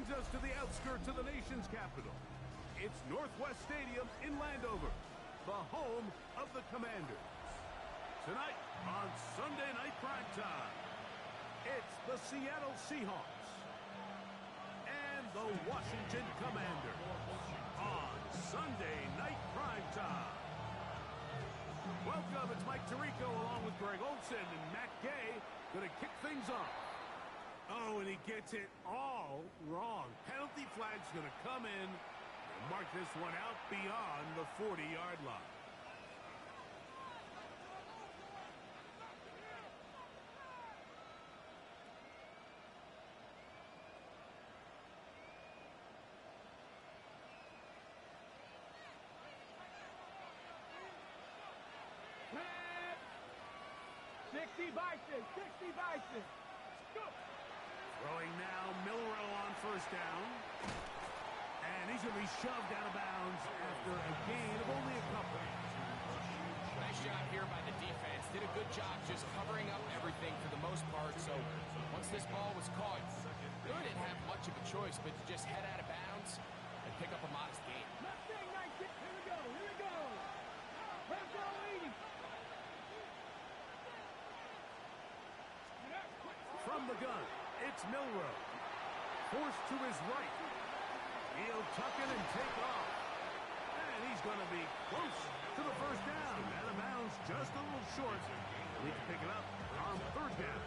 brings us to the outskirts of the nation's capital. It's Northwest Stadium in Landover, the home of the Commanders. Tonight on Sunday Night Primetime, it's the Seattle Seahawks and the Washington Commanders on Sunday Night Primetime. Welcome, it's Mike Tirico along with Greg Olsen and Matt Gay going to kick things off. Oh, and he gets it all wrong. Penalty flag's going to come in and mark this one out beyond the 40-yard line. Bison, 60 Bison. Go. Throwing now, Milrow on first down. And he's going to be shoved out of bounds after a gain of only a couple. Nice job here by the defense. Did a good job just covering up everything for the most part. So once this ball was caught, they didn't have much of a choice but to just head out of bounds and pick up a modest gain. Mustang 19. Here we go. Here we go. Let's go, 80. From the gun, it's Milrow. Forced to his right. He'll tuck it and take off. And he's going to be close to the first down. Out of bounds, just a little short. We can pick it up on third down.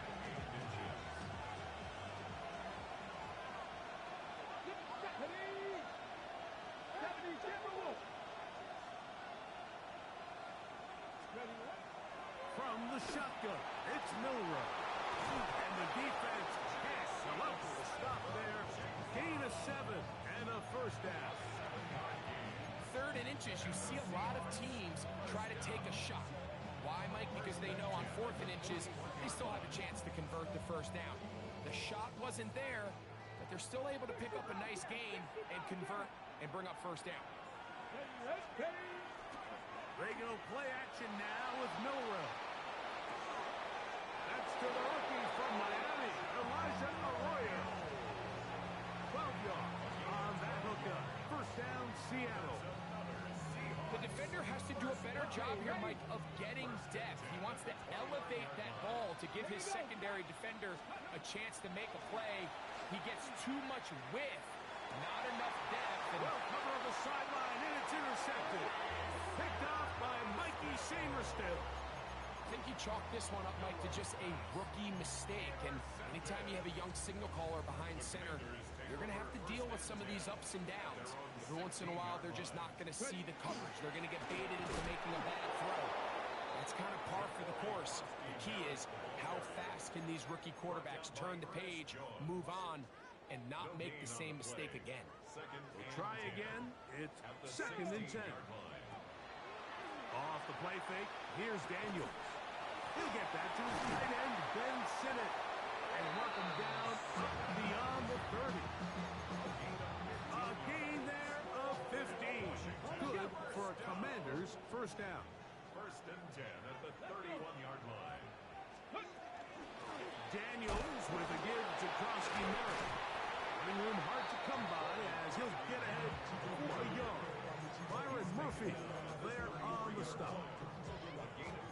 From the shotgun, it's Milrow. And the defense can't come up with a stop there. Gain of 7 and a first down. 3rd and inches, you see a lot of teams try to take a shot. Why, Mike? Because they know on 4th and inches, they still have a chance to convert the first down. The shot wasn't there, but they're still able to pick up a nice gain and convert and bring up first down. Regular play action now with Milrow. That's to the rookie from Miami, Elijah Arroyo. 12 yards on that hookup. First down, Seattle. The defender has to do a better job here, Mike, of getting depth. He wants to elevate that ball to give his secondary defender a chance to make a play. He gets too much width, not enough depth. Well, cover of the sideline, and it's intercepted. Picked off by Mikey Sainristil. I think he chalked this one up, Mike, to just a rookie mistake. And anytime you have a young signal caller behind center, you're going to have to deal with some of these ups and downs. Every once in a while, they're just not going to see the coverage. They're going to get baited into making a bad throw. That's kind of par for the course. The key is how fast can these rookie quarterbacks turn the page, move on, and not make the same mistake again. We'll try again. It's 2nd and 10. Off the play fake, here's Daniels. He'll get that to his tight end, Ben Sinnott, and mark him down beyond the 30. A gain there of 15. Good for a Commanders first down. 1st and 10 at the 31-yard line. Daniels with a give to Krosky Merritt. Running room hard to come by as he'll get ahead for a yard. Byron Murphy there on the stop.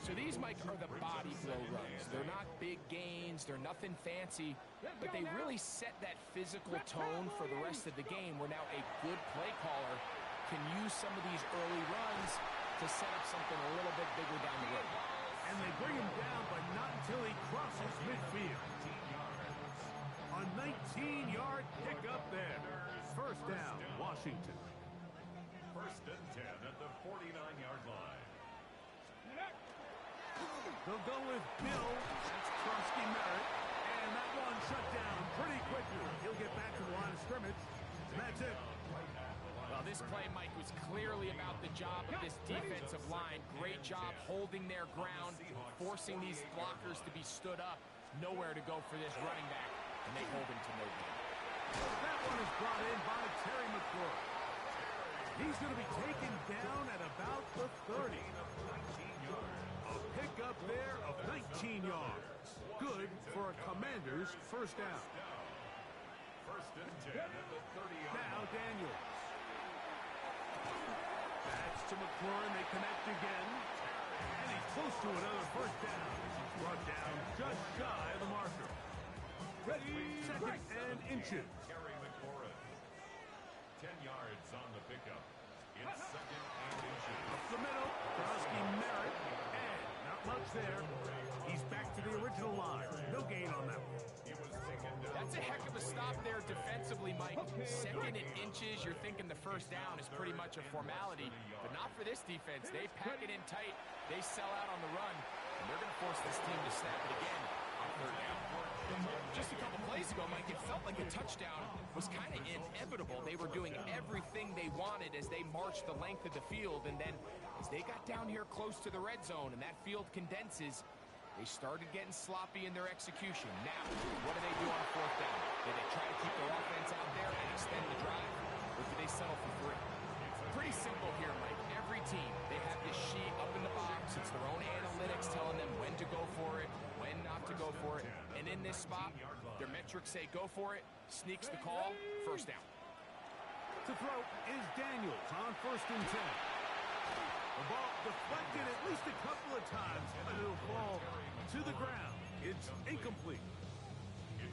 So these, Mike, are the body blow runs. They're not big gains. They're nothing fancy. But they really set that physical tone for the rest of the game where now a good play caller can use some of these early runs to set up something a little bit bigger down the road. And they bring him down, but not until he crosses midfield. A 19-yard pickup there. First down, Washington. 1st and 10 at the 49-yard line. They'll go with Bill. That's Krosky Merritt. And that one shut down pretty quickly. He'll get back to the line of scrimmage. And that's it. Well, this play, Mike, was clearly about the job of this defensive line. Great job holding their ground, forcing these blockers to be stood up. Nowhere to go for this running back, and they hold him to no gain. That one is brought in by Terry McClure. He's going to be taken down at about the 30. A pickup there of 19 yards. Good for a Commanders first down. First and 10 at the 30-yard Now line. Daniels. That's to McLaurin. They connect again. And he's close to another first down. He's brought down just shy of the marker. Ready, Second and inches. Terry McLaurin. 10 yards on the pickup. It's second and inches. Up the middle. Browski Merritt. And not much there. He's back to the original line. No gain on that one. He was taken down. That's a heck of a stop there defensively, Mike. Second and inches, you're thinking the first down is pretty much a formality, but not for this defense. They pack it in tight. They sell out on the run, and they're going to force this team to snap it again on third down. Just a couple plays ago, Mike, it felt like a touchdown was kind of inevitable. They were doing everything they wanted as they marched the length of the field, and then as they got down here close to the red zone and that field condenses, they started getting sloppy in their execution. Now, what do they do on fourth down? Do they try to keep their offense out there and extend the drive, or do they settle for three? Pretty simple here, Mike. Every team, they have this sheet up in the box. It's their own analytics telling them when to go for it, when not to go for it. And in this spot, their metrics say go for it, sneaks the call, first down. To throw is Daniels on first and 10. The ball deflected at least a couple of times, but it'll fall to the ground. It's incomplete.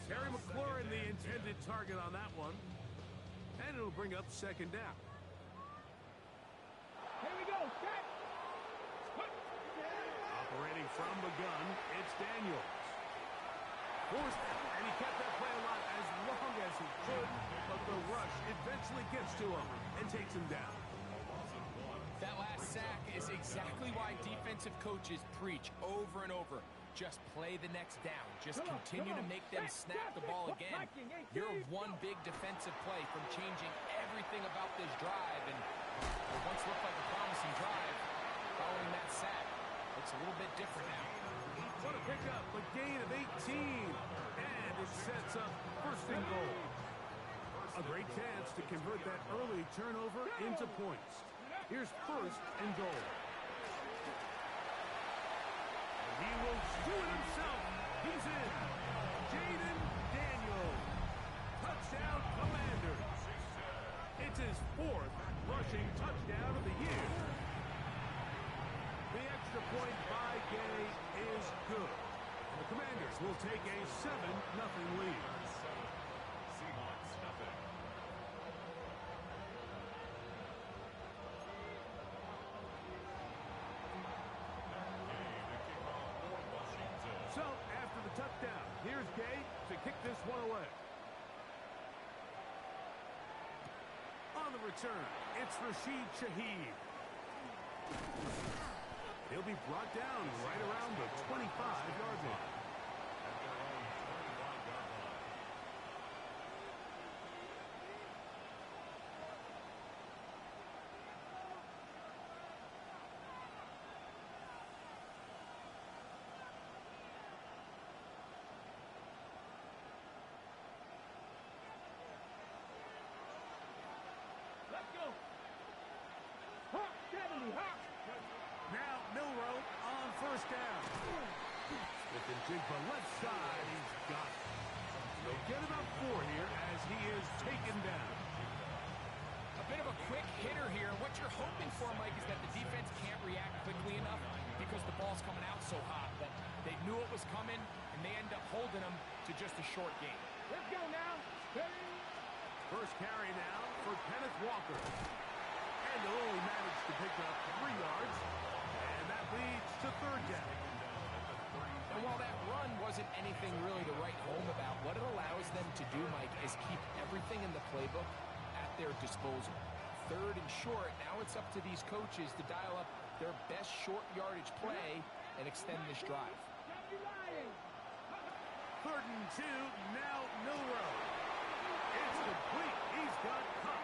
Terry McLaurin, the intended target on that one. And it'll bring up second down. Here we go, set. Operating from the gun, it's Daniels. Forced out, and he kept that play alive as long as he could, but the rush eventually gets to him and takes him down. That last sack is exactly why defensive coaches preach over and over. Just play the next down. Just continue to make them snap the ball again. You're one big defensive play from changing everything about this drive. And what once looked like a promising drive, following that sack, looks a little bit different now. What a pickup, a gain of 18. And it sets up first and goal. A great chance to convert that early turnover into points. Here's first and goal. He will do it himself. He's in. Jaden Daniels. Touchdown, Commanders. It's his fourth rushing touchdown of the year. The extra point by Gay is good. The Commanders will take a 7-0 lead. Seahawks, nothing. So, after the touchdown, here's Gay to kick this one away. On the return, it's Rashid Shaheed. He'll be brought down right around the 25-yard line. Let's go. Hawk 70, Hawk. Now Milrow on first down. With the Jigba left side, he's got it. They'll get about 4 here as he is taken down. A bit of a quick hitter here. What you're hoping for, Mike, is that the defense can't react quickly enough because the ball's coming out so hot. But they knew it was coming, and they end up holding them to just a short game. Let's go now. Ready. First carry now for Kenneth Walker. And they'll only manage to pick up 3 yards. And that leads to third down. And while that run wasn't anything really to write home about, what it allows them to do, Mike, is keep everything in the playbook at their disposal. Third and short, now it's up to these coaches to dial up their best short yardage play and extend this drive. Third and 2, now Milrow. It's complete. He's got Cup.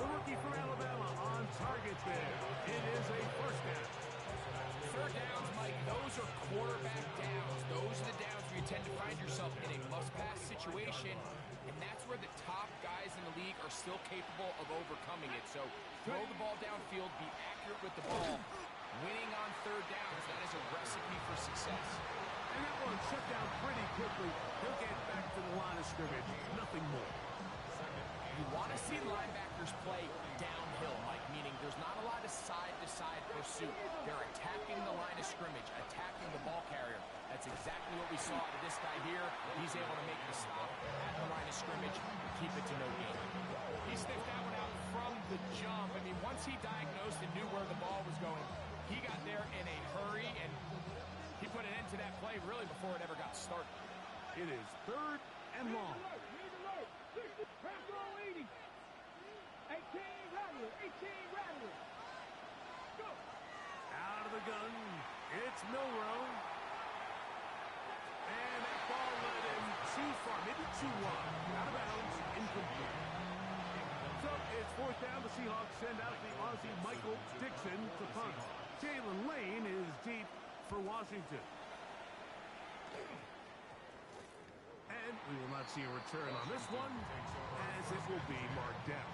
The rookie from Alabama on target there. It is a first down. Third downs, Mike, those are quarterback downs. Those are the downs where you tend to find yourself in a must-pass situation, and that's where the top guys in the league are still capable of overcoming it. So throw the ball downfield, be accurate with the ball. Winning on third downs, that is a recipe for success. And that one shut down pretty quickly. He'll get back to the line of scrimmage. Nothing more. You want to see linebackers play downhill, Mike, meaning there's not a lot of side-to-side pursuit. They're attacking the line of scrimmage, attacking the ball carrier. That's exactly what we saw out of this guy here. He's able to make the stop at the line of scrimmage and keep it to no gain. He sniffed that one out from the jump. I mean, once he diagnosed and knew where the ball was going, he got there in a hurry, and he put an end to that play really before it ever got started. It is 3rd and long. 18 Rattler. Go. Out of the gun. It's Milrow. And that ball led him too far, maybe too wide. Out of bounds, incomplete. So it's 4th down. The Seahawks send out the Aussie Michael Dixon to punt. Jalen Lane is deep for Washington. And we will not see a return on this one, as it will be marked down.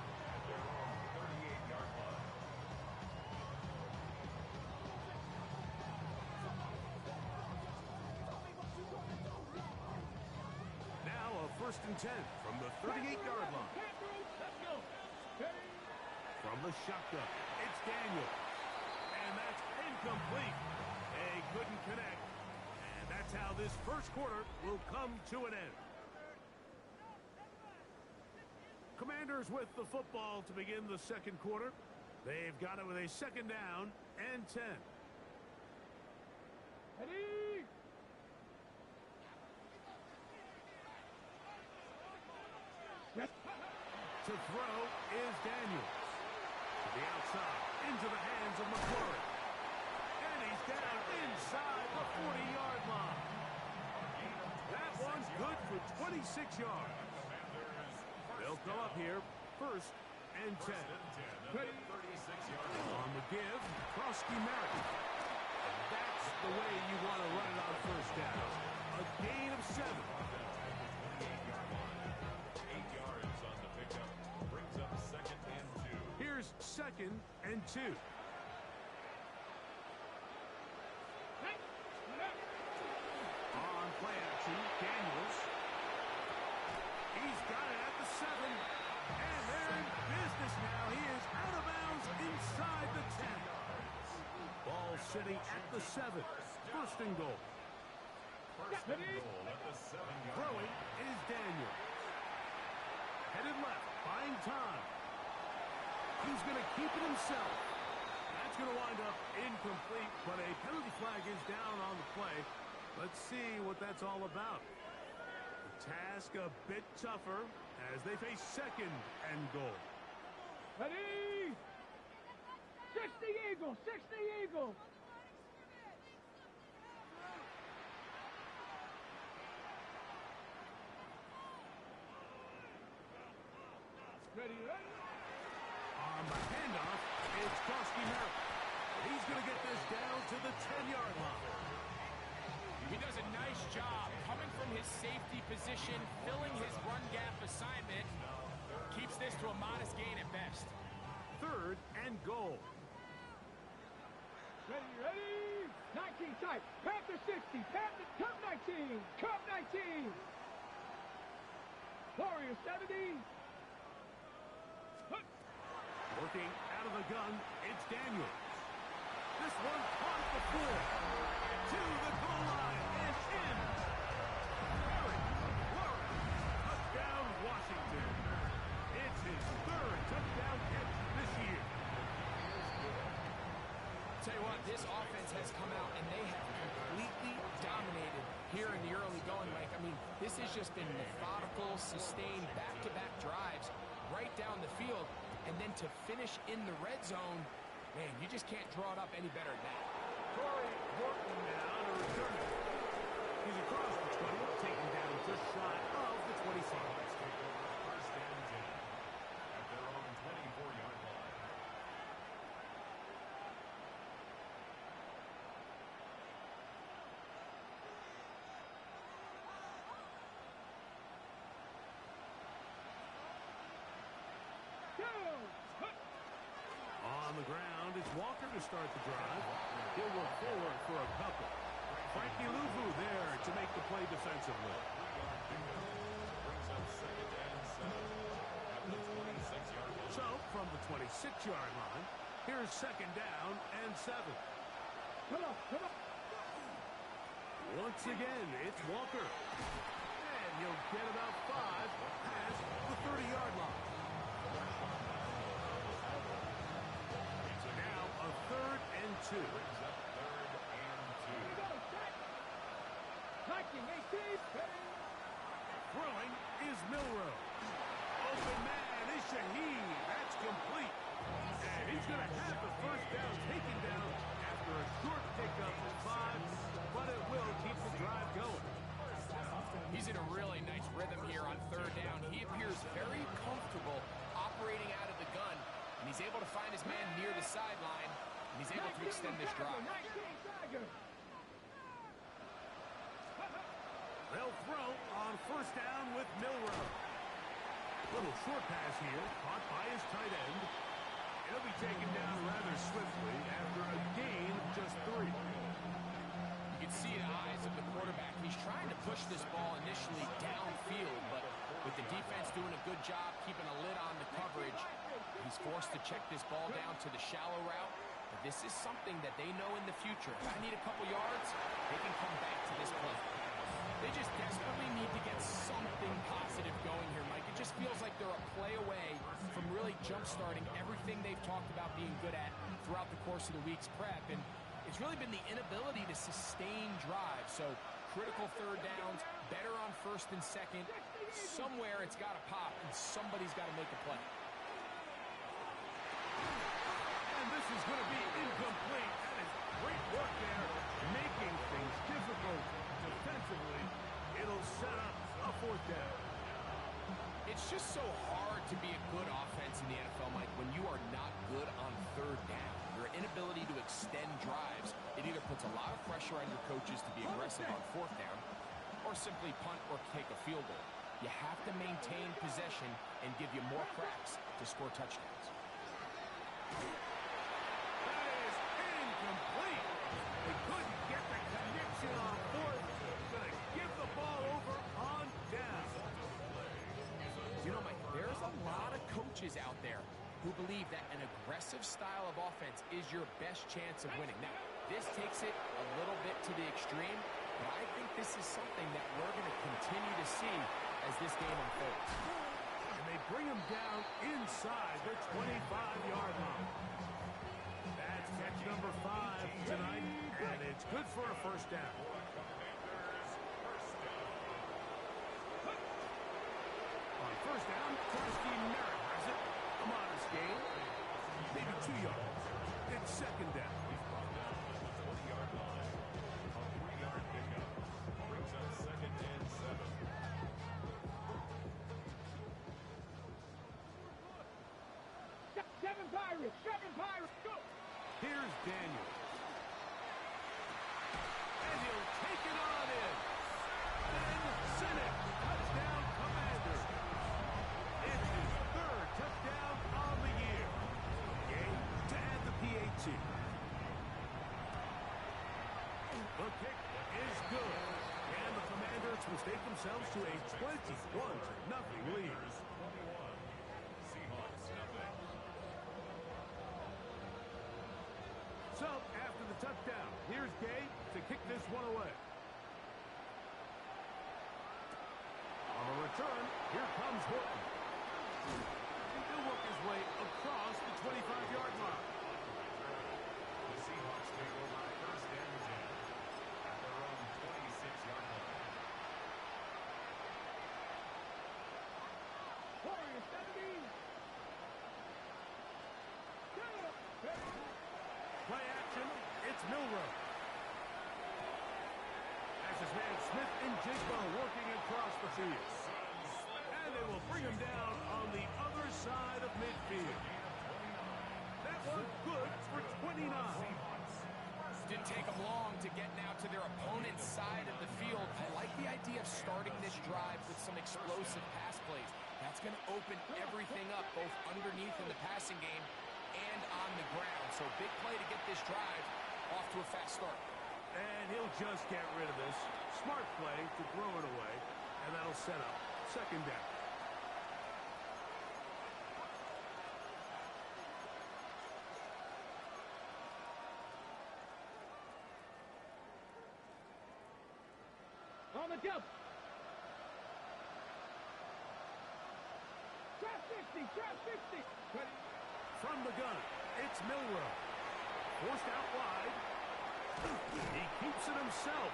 Now a 1st and 10 from the 38-yard line. Let's go. From the shotgun, it's Daniel. And that's incomplete. They couldn't connect. And that's how this first quarter will come to an end. Commanders with the football to begin the second quarter. They've got it with a 2nd down and 10. Ready? To throw is Daniels. To the outside, into the hands of McClurry. And he's down inside the 40-yard line. That one's good for 26 yards. They'll come up here, 1st and 10. On the give, Krosky Merritt. And that's the way you want to run it on 1st down. A gain of 7. 8 yards on the pickup. Brings up 2nd and 2. Here's 2nd and 2. On play action, Daniels. He's got it at the 7. And they're in business now. He is out of bounds inside the 10. Ball sitting at the 7. 1st and goal. First and goal at the 7-yard Throwing is Daniel. Headed left, buying time. He's going to keep it himself. That's going to wind up incomplete, but a penalty flag is down on the play. Let's see what that's all about. The task a bit tougher as they face 2nd and goal. Ready? 60 Eagle. Ready? On the handoff, it's Krosky Merritt. He's going to get this down to the 10-yard line. He does a nice job coming from his safety position, filling his run gap assignment. Keeps this to a modest gain at best. 3rd and goal. Ready? 19 tight. Panther 60. Panther, Cup 19. Cup 19. Warrior 70. Working out of the gun, it's Daniels. This one caught at the 4. To the goal line and in. Eric McClurry. Touchdown, Washington. It's his 3rd touchdown catch this year. Tell you what, this offense has come out and they have completely dominated here in the early going, Mike. I mean, this has just been methodical, sustained, back-to-back drives right down the field. And then to finish in the red zone, man, you just can't draw it up any better than that. Corey Horton now to return it. He's across the 20, taken down just shy of the 25. First and 10 at their own 24-yard line. On the ground, it's Walker to start the drive. He'll look forward for a couple. Frankie Luvu there to make the play defensively. Brings up second and 7 at the 26-yard line. So, from the 26-yard line, here's second down and 7. Come on, come on. Once again, it's Walker. And he'll get about 5 past the 30-yard line. So now a 3rd and 2. Brings up 3rd and 2. Go, set. Hiking, 18. Throwing is Milrow. Open man is Shaheed. That's complete. And he's going to have the first down taken down after a short pickup of 5, but it will keep the drive going. He's in a really nice rhythm here on 3rd down. He appears very comfortable operating out of the gun, and he's able to find his man near the sideline, and he's able to extend this drive. They'll throw on 1st down with Milrow. Little short pass here, caught by his tight end. He'll be taken down rather swiftly after a gain of just 3. You can see the eyes of the quarterback. He's trying to push this ball initially downfield, but with the defense doing a good job keeping a lid on the coverage, he's forced to check this ball down to the shallow route. But this is something that they know in the future. If I need a couple yards, they can come back to this play. They just desperately need to get something positive going here, Mike. It just feels like they're a play away from really jump-starting everything they've talked about being good at throughout the course of the week's prep. And it's really been the inability to sustain drives. So critical 3rd downs, better on 1st and 2nd. Somewhere it's got to pop, and somebody's got to make a play. And this is going to be incomplete. That is great work there, making things difficult defensively. It'll set up a 4th down. It's just so hard to be a good offense in the NFL, Mike, when you are not good on 3rd down. Your inability to extend drives, it either puts a lot of pressure on your coaches to be aggressive on 4th down or simply punt or take a field goal. You have to maintain possession and give you more cracks to score touchdowns. That is incomplete. They couldn't get the connection on 4th. Going to give the ball over on down. You know, Mike, there's a lot of coaches out there who believe that an aggressive style of offense is your best chance of winning. Now, this takes it a little bit to the extreme, but I think this is something that we're going to continue to see as this game unfolds. And they bring him down inside the 25-yard line. That's catch number 5 tonight, and it's good for a 1st down. On 1st down, Krusty Merritt has it. A modest gain, maybe 2 yards. It's 2nd down. 20-yard line. A 3-yard pickup. Brings up 2nd and 7. Seven Pirates, go! Here's Daniel. And he'll take it on in. And Sinek, touchdown Commander. It's his 3rd touchdown on the year. Game to add the PAT. The kick is good. And the Commanders will take themselves to a 21-0 lead. 21. Seahawks, nothing. So, after the touchdown, here's Gay to kick this one away. On the return, here comes Horton. He'll work his way across the 25-yard line. The Seahawks take over 1st and 10 at their own 26-yard line. Warriors 17. Play action, it's Milrow. As his man Smith and Jigba working across the field. And they will bring him down on the other side of midfield. That was good for 29. Didn't take them long to get now to their opponent's side of the field. I like the idea of starting this drive with some explosive pass plays. That's going to open everything up, both underneath in the passing game and on the ground. So big play to get this drive off to a fast start. And he'll just get rid of this. Smart play to throw it away. And that'll set up second down. On the jump. Trap 60, trap 60. From the gun, it's Milroe. Forced out wide. He keeps it himself.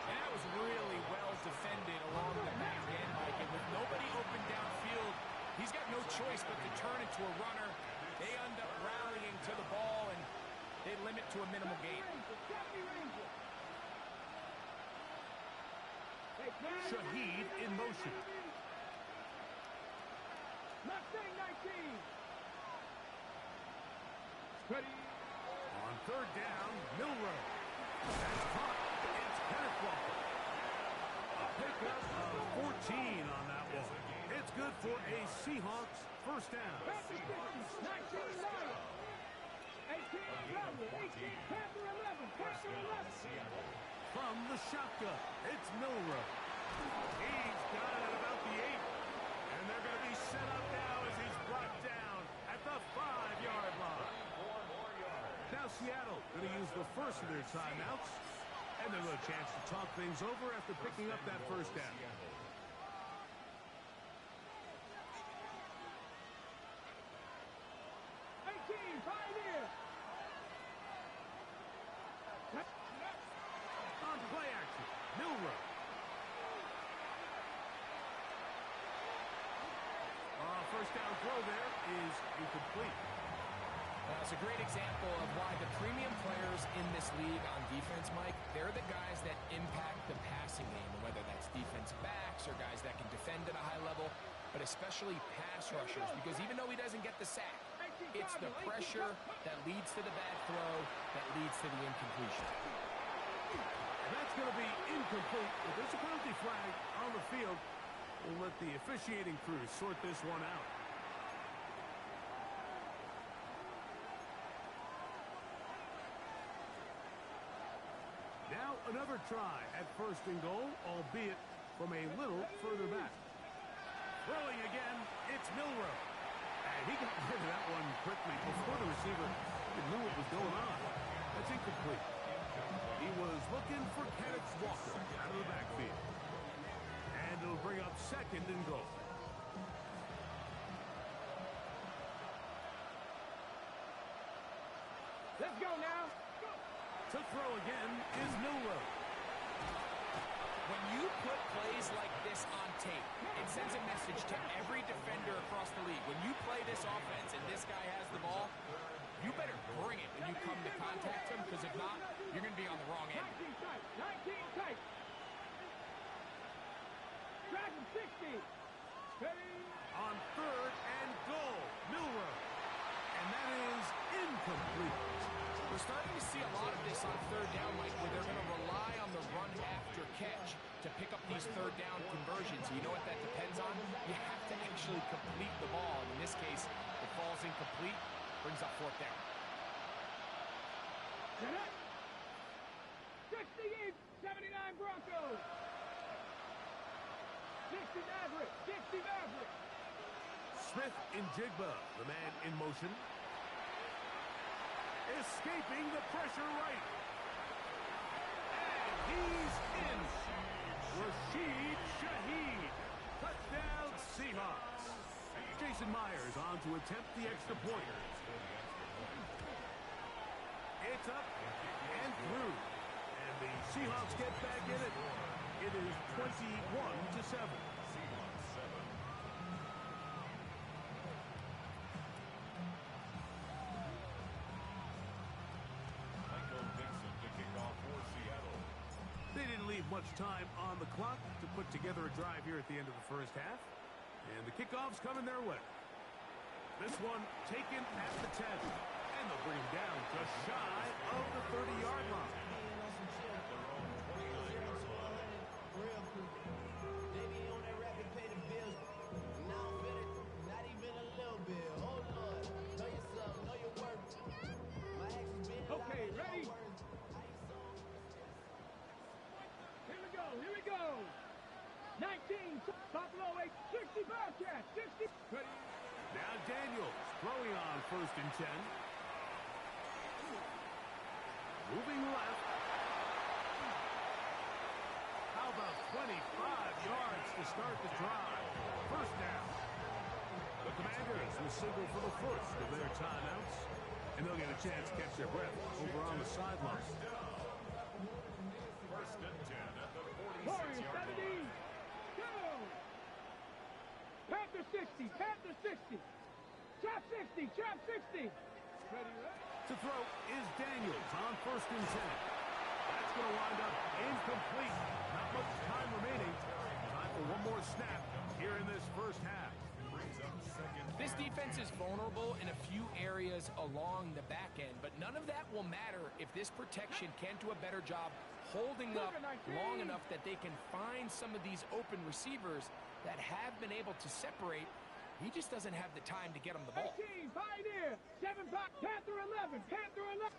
And that was really well defended along the back end, Mike. And with nobody open downfield, he's got no choice but to turn into a runner. They end up rallying to the ball, and they limit to a minimal gain. Shaheed in motion. Mustang 19. Ready. On third down, Milroe. That's caught. It's Kenneth Walker. A pickup of 14 on that one. It's good for a Seahawks first down. Panther 50, 19 Lions. 18 Traveler, 18 Panther 11, Panther 11. From the shotgun, it's Milroe. He's got it at about the 8. And they're going to be set up now as he's brought down at the 5-yard line. Now Seattle going to use the first of their timeouts. And they'll have a chance to talk things over after picking up that first down. 18, Pioneer. On play action, Milroe. First down throw there is incomplete. It's a great example of why the premium players in this league on defense, Mike, they're the guys that impact the passing game, whether that's defensive backs or guys that can defend at a high level, but especially pass rushers, because even though he doesn't get the sack, it's the pressure that leads to the bad throw that leads to the incompletion. And that's going to be incomplete. If there's a penalty flag on the field, we'll let the officiating crew sort this one out. Now another try at first and goal, albeit from a little further back. Throwing again, it's Milroe. And he got rid of that one quickly before the receiver knew what was going on. That's incomplete. He was looking for Kenneth Walker out of the backfield. And it'll bring up second and goal. Let's go now. To throw again is Milroe. When you put plays like this on tape, it sends a message to every defender across the league. When you play this offense and this guy has the ball, you better bring it when you come to contact him, because if not, you're going to be on the wrong end. 19 tight, 19 tight. Dragon 60. Ready. On third and goal, Milroe. And that is incomplete. We're starting to see a lot of this on third down, Mike, where they're going to rely on the run after catch to pick up these third down conversions. You know what that depends on? You have to actually complete the ball. And in this case, it falls incomplete, brings up fourth down. 68, 79 Broncos. 60 Maverick, 60 Maverick. Smith in Jigba, the man in motion. Escaping the pressure right. And he's in. Rashid Shaheed. Touchdown Seahawks. Jason Myers on to attempt the extra point. It's up and through. And the Seahawks get back in it. It is 21-7. They didn't leave much time on the clock to put together a drive here at the end of the first half. And the kickoff's coming their way. This one taken at the 10. And they'll bring him down just shy of the 30-yard line. Okay, ready? on 1st and 10. Moving left. How about 25 yards to start the drive? First down. The Commanders will signal for the first of their timeouts, and they'll get a chance to catch their breath over on the sideline. First and 10 at the 46-yard Warriors, line. 70. Go! Panther 60. Panther 60. Chop 60. Chop 60. Ready, right? To throw is Daniels on 1st and 10. That's going to wind up incomplete. Not much time remaining. Time for one more snap here in this first half. Brings up second. This defense is vulnerable in a few areas along the back end, but none of that will matter if this protection can't do a better job holding up long enough that they can find some of these open receivers that have been able to separate. He just doesn't have the time to get him the ball. 18, Pioneer. 7, Panther 11. Panther 11.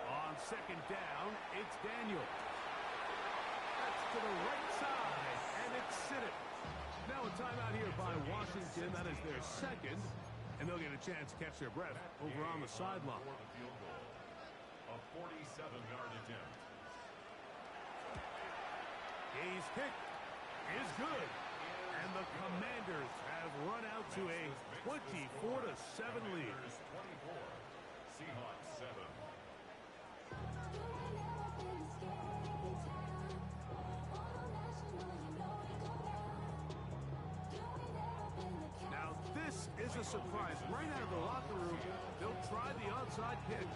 On 2nd down, it's Daniels. That's to the right side, and it's Siddick. Now a timeout here by Washington. That is their second, and they'll get a chance to catch their breath over on the sideline. For the field goal. A 47-yard attempt. His kick is good, and the Commanders have run out to a 24-7 lead. 24. Seahawks 7. Now this is a surprise. Right out of the locker room, they'll try the onside kick.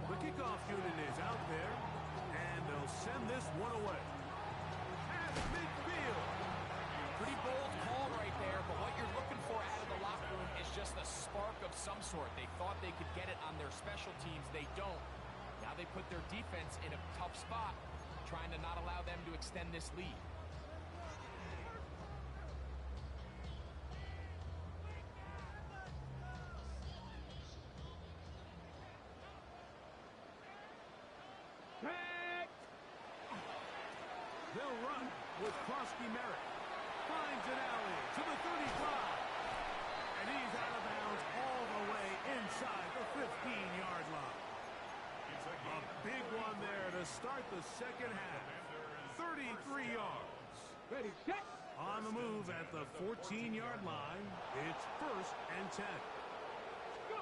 The kickoff unit is out there, and they'll send this one away. Past midfield. Pretty bold call right there, but what you're looking for out of the locker room is just a spark of some sort. They thought they could get it on their special teams. They don't. Now they put their defense in a tough spot, trying to not allow them to extend this lead. Back. They'll run with Krosky Merritt. Finds an alley to the 35. And he's out of bounds all the way inside the 15-yard line. A big one there to start the second half. 33 yards. Ready, set. On the move at the 14-yard line, it's 1st and 10. Go.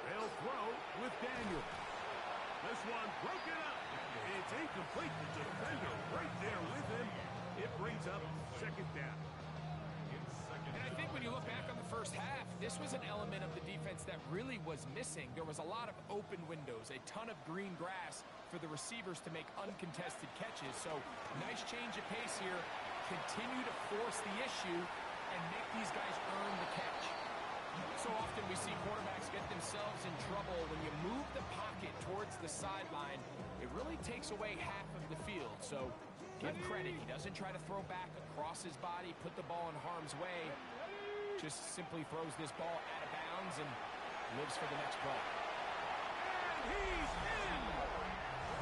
They'll throw with Daniel. This one broken up. It's incomplete. The defender right there with him. It brings up 2nd down. And I think when you look back on the first half, this was an element of the defense that really was missing. There was a lot of open windows, a ton of green grass for the receivers to make uncontested catches. So nice change of pace here. Continue to force the issue and make these guys earn the catch. So often we see quarterbacks get themselves in trouble when you move the pocket towards the sideline. It really takes away half of the field. So give credit. He doesn't try to throw back across his body, put the ball in harm's way. Just simply throws this ball out of bounds and lives for the next play. And he's in!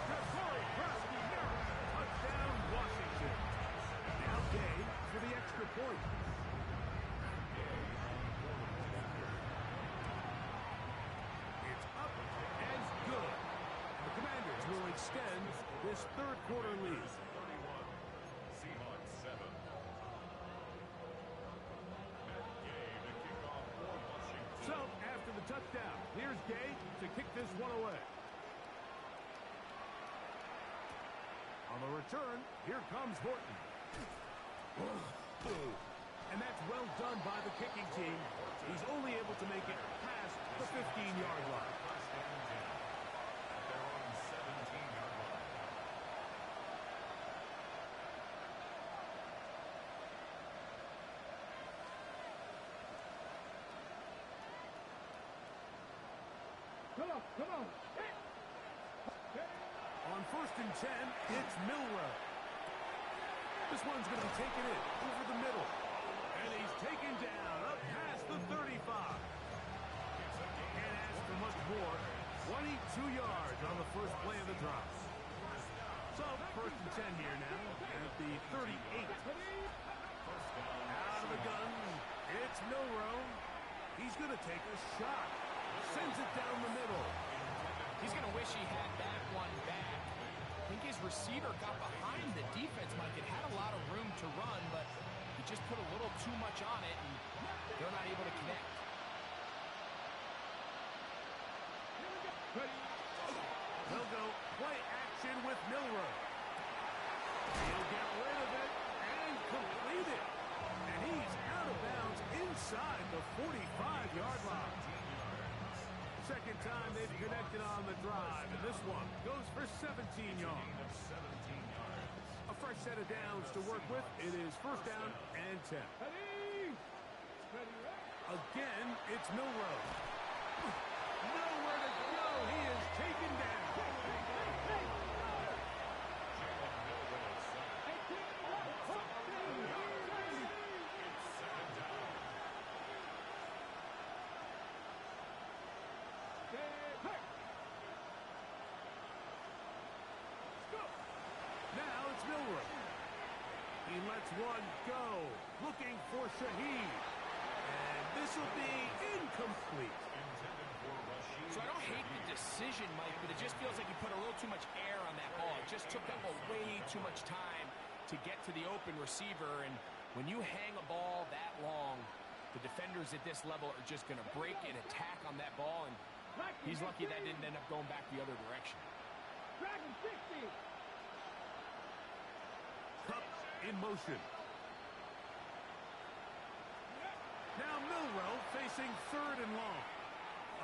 Corey Krosky Merritt. Touchdown, Washington. Now Gay for the extra point. It's up and good. The Commanders will extend this third quarter lead. 31. Seahawks 7. Matt Gay to kick off for Washington. So, after the touchdown, here's Gay to kick this one away. On the return, here comes Horton. And that's well done by the kicking team. He's only able to make it past the 15-yard line. First and 10 at their own 17-yard line. Come on, come on. On 1st and 10, it's Milrow. This one's going to be taken in over the middle. And he's taken down up past the 35. Can't ask for much more. 22 yards on the first play of the drop. So 1st and 10 here now at the 38. Out of the gun, it's Milrow. He's going to take a shot. Sends it down the middle. He's going to wish he had that one back. I think his receiver got behind the defense, Mike. It had a lot of room to run, but he just put a little too much on it, and they're not able to connect. They'll go play action with Milrow. He'll get rid of it and complete it. And he's out of bounds inside the 45-yard line. Second time they've connected on the drive, and this one goes for 17 yards. A fresh set of downs to work with. It is first down and 10. Again, it's Milrow. Nowhere to go. He is taken down. Now it's Milrow. He lets one go. Looking for Shaheed. And this will be incomplete. So I don't hate the decision, Mike, but it just feels like he put a little too much air on that ball. It just took up way too much time to get to the open receiver. And when you hang a ball that long, the defenders at this level are just going to break and attack on that ball. And he's lucky that didn't end up going back the other direction. Dragon 60. Cup in motion. Now Milrow facing third and long.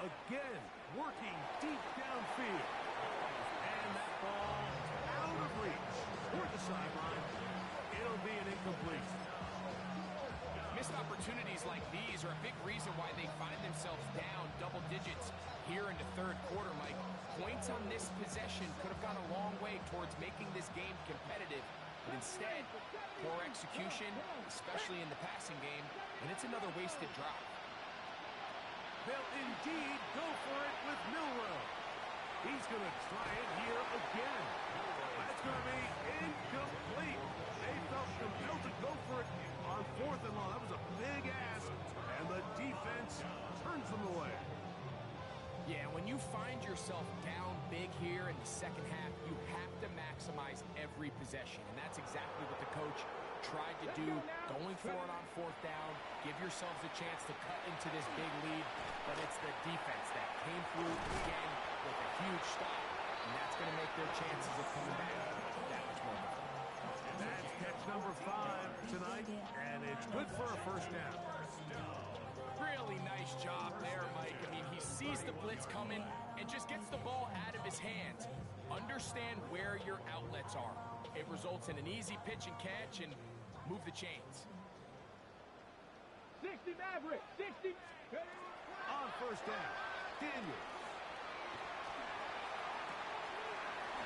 Again, working deep downfield. And that ball out of reach toward the sideline. It'll be an incomplete. Missed opportunities like these are a big reason why they find themselves down double digits here into third quarter, Mike. Points on this possession could have gone a long way towards making this game competitive. But instead, poor execution, especially in the passing game, and it's another wasted drive. They'll indeed go for it with Milrow. He's going to try it here again. That's going to be incomplete. They felt compelled to go for it on fourth and long. That was a big ask, and the defense turns them away. Yeah, when you find yourself down big here in the second half, you have to maximize every possession. And that's exactly what the coach tried to do, going for it on fourth down. Give yourselves a chance to cut into this big lead. But it's the defense that came through again with a huge stop. And that's going to make their chances of coming back that much more difficult. That's catch number 5 tonight, and it's good for a first down. Really nice job there, Mike. I mean, he sees the blitz coming and just gets the ball out of his hands. Understand where your outlets are. It results in an easy pitch and catch and move the chains. 60 Maverick. 60. On first down, Daniels.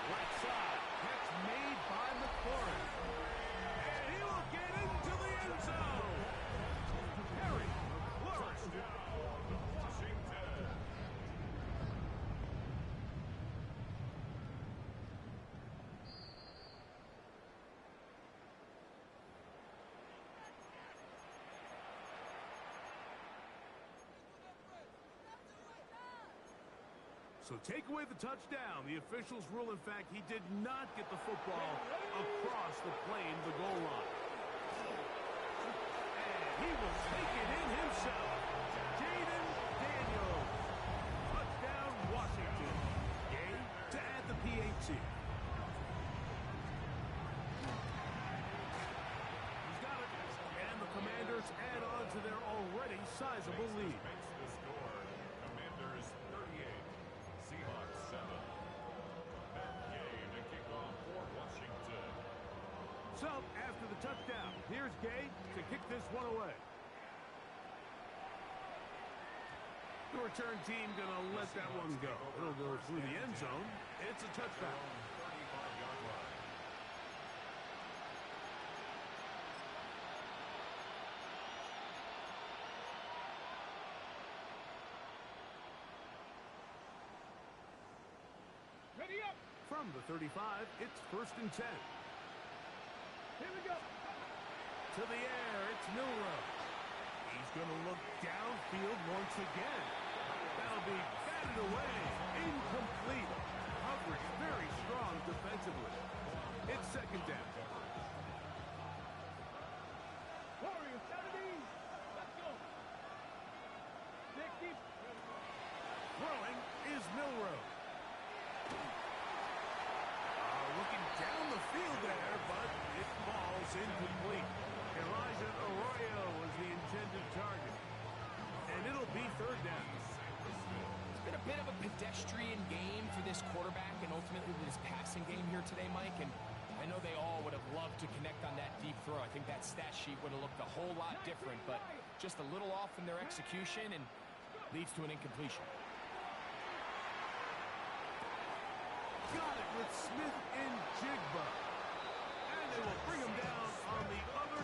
Right side, catch made by McLaurin. And he will get into the end zone. Harry McLaurin. So take away the touchdown. The officials rule, in fact, he did not get the football across the plane, the goal line. And he will take it in himself. Jaden Daniels. Touchdown, Washington. Game to add the PAT. He's got it. And the Commanders add on to their already sizable lead. The score, Commanders 38, Seahawks 7. That game to kick off for Washington. So, after the touchdown, here's Gay to kick this one away. The return team going to let that one go. It'll go through the end zone. It's a touchdown. 35-yard line. Ready up. From the 35, it's first and 10. Here we go. To the air, it's Milrow. He's going to look downfield once again. That'll be batted away. Incomplete. Coverage very strong defensively. It's second down. Warriors, Saturdays. Let's go. 60. Throwing is Milrow. Looking down the field there, but it falls incomplete. Elijah Arroyo was the intended target. And it'll be third down. It's been a bit of a pedestrian game for this quarterback and ultimately this passing game here today, Mike. And I know they all would have loved to connect on that deep throw. I think that stat sheet would have looked a whole lot different, but just a little off in their execution and leads to an incompletion. Got it with Smith and Jigba. And they will bring him down on the other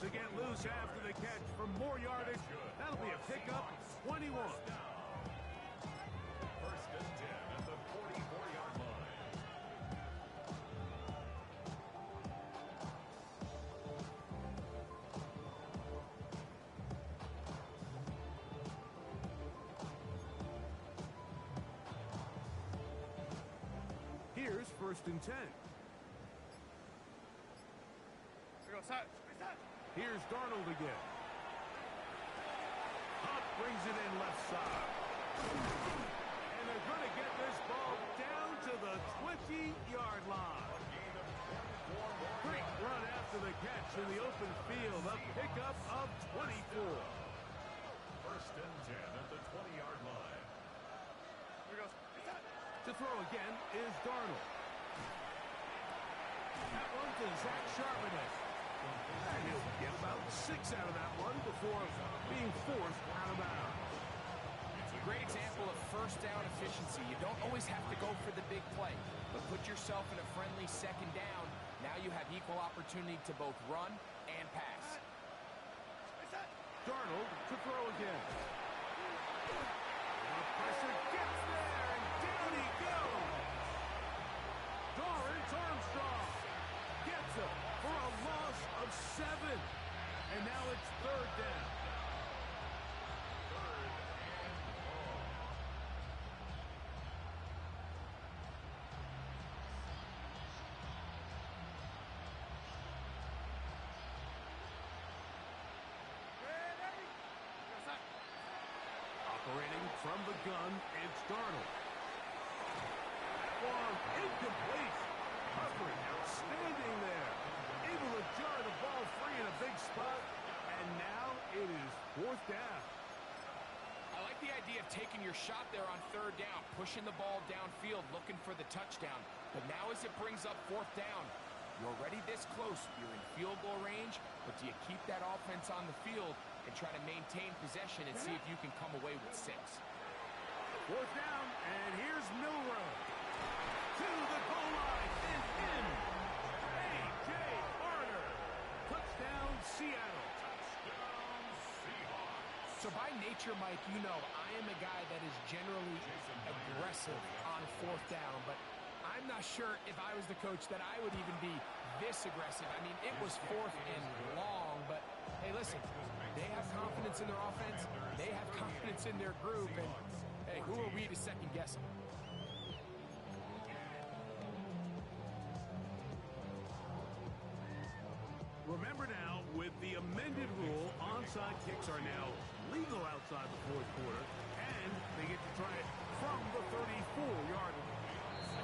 to get loose after the catch for more yardage. That'll be a pickup of 21. First and 10 at the 44-yard line. Here's first and 10. Here's Darnold again. Hunt brings it in left side. And they're going to get this ball down to the 20-yard line. Great run after the catch in the open field. A pickup of 24. First and 10 at the 20-yard line. To throw again is Darnold. That one to Zach Charbonnet. And he'll get about 6 out of that one before being forced out of bounds. It's a great example of first down efficiency. You don't always have to go for the big play, but put yourself in a friendly second down. Now you have equal opportunity to both run and pass. Darnold to throw again. The pressure gets there, and down he goes. Dorrance Armstrong gets it for a loss of 7. And now it's third down. Operating from the gun, it's Darnold. That one incomplete. Coverage outstanding there. Able to jar the ball free in a big spot. And now it is fourth down. I like the idea of taking your shot there on third down, pushing the ball downfield, looking for the touchdown. But now as it brings up fourth down, you're already this close. You're in field goal range, but do you keep that offense on the field and try to maintain possession and see if you can come away with 6? Fourth down, and here's Milrow. To the goal line and in. A.J. Arter. Touchdown, Seattle. Touchdown, Seahawks. So by nature, Mike, you know I am a guy that is generally aggressive on fourth down, but I'm not sure if I was the coach that I would even be this aggressive. I mean, it was fourth and long, but hey, listen, they have confidence in their offense. They have confidence in their group, and hey, who are we to second guess them? Remember now, with the amended rule, onside kicks are now legal outside the fourth quarter, and they get to try it from the 34-yard line.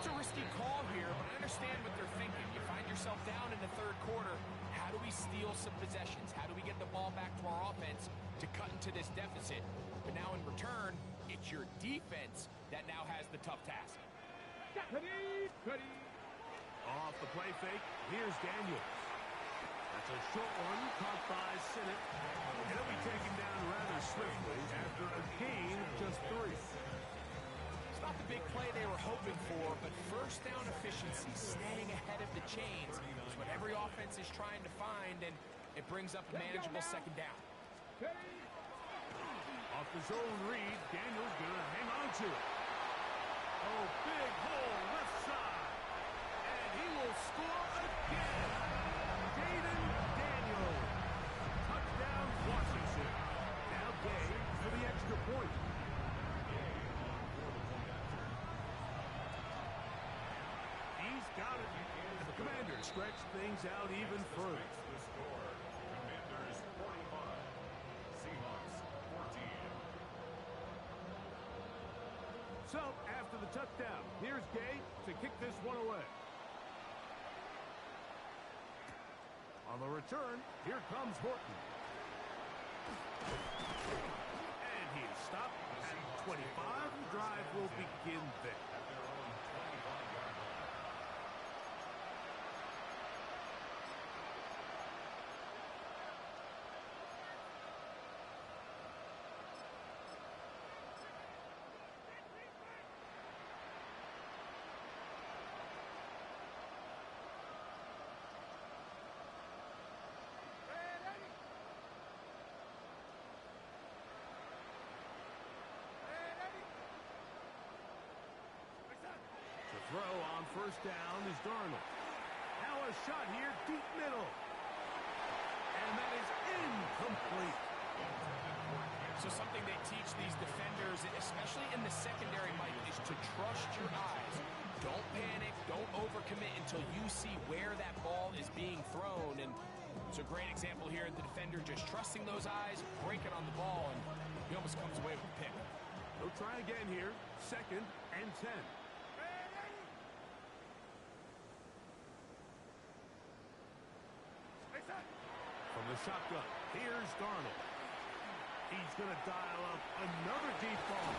It's a risky call here, but I understand what they're thinking. You find yourself down in the third quarter. How do we steal some possessions? How do we get the ball back to our offense to cut into this deficit? But now in return, it's your defense that now has the tough task. Off the play fake, here's Daniels. That's a short one caught by Sinnott. And he'll be taken down rather swiftly after a gain of just 3. It's not the big play they were hoping for, but first down efficiency, staying ahead of the chains, is what every offense is trying to find, and it brings up a manageable second down. Off the zone read, Daniels gonna hang on to it. Oh, big hole left side. And he will score again. Jaden Daniels. Touchdown, Washington. Now Gay for the extra point. He's got it. And the Commanders stretch things out even further. The score, Commanders 45, Seahawks 14. So, after the touchdown, here's Gay to kick this one away. On the return, here comes Horton. And he is stopped at 25. The drive will begin there. At their own 25-yard line. throw on first down is Darnold. Now a shot here, deep middle. And that is incomplete. So something they teach these defenders, especially in the secondary, Mike, is to trust your eyes. Don't panic, don't overcommit until you see where that ball is being thrown. And it's a great example here, the defender just trusting those eyes, breaking on the ball, and he almost comes away with a pick. They'll try again here, 2nd and 10. From the shotgun, here's Darnold. He's going to dial up another deep ball.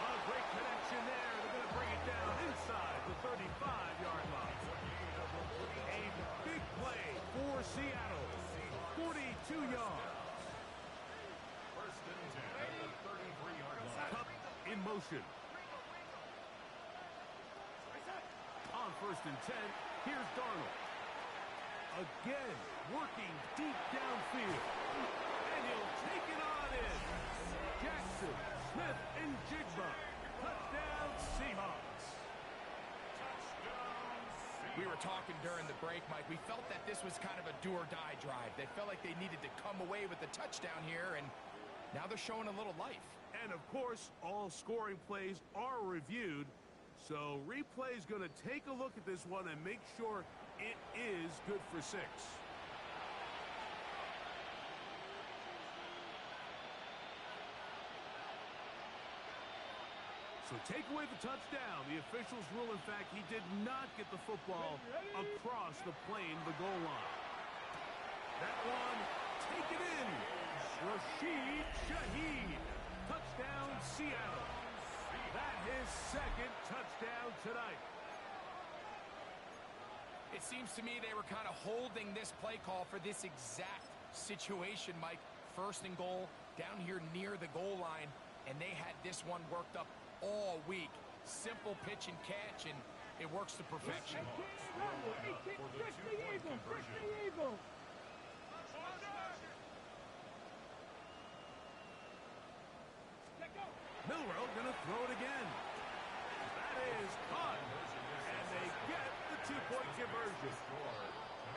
A great connection there. They're going to bring it down inside the 35-yard line. A big play for Seattle. 42 yards. First and 10 at the 33-yard line. Cup in motion. On 1st and 10, here's Darnold. Again, working deep downfield. And he'll take it on in. Jackson, Smith, and Jigba. Touchdown, Seahawks. We were talking during the break, Mike. We felt that this was kind of a do-or-die drive. They felt like they needed to come away with a touchdown here, and now they're showing a little life. And, of course, all scoring plays are reviewed. So replay's going to take a look at this one and make sure it is good for 6. So take away the touchdown. The officials rule, in fact, he did not get the football across the plane, the goal line. That one, take it in. Rashid Shaheed. Touchdown, Seattle. That his 2nd touchdown tonight. It seems to me they were kind of holding this play call for this exact situation, Mike. 1st and goal, down here near the goal line, and they had this one worked up all week. Simple pitch and catch, and it works to perfection. Milrow gonna throw it again. That is caught, and they get the 2-point conversion.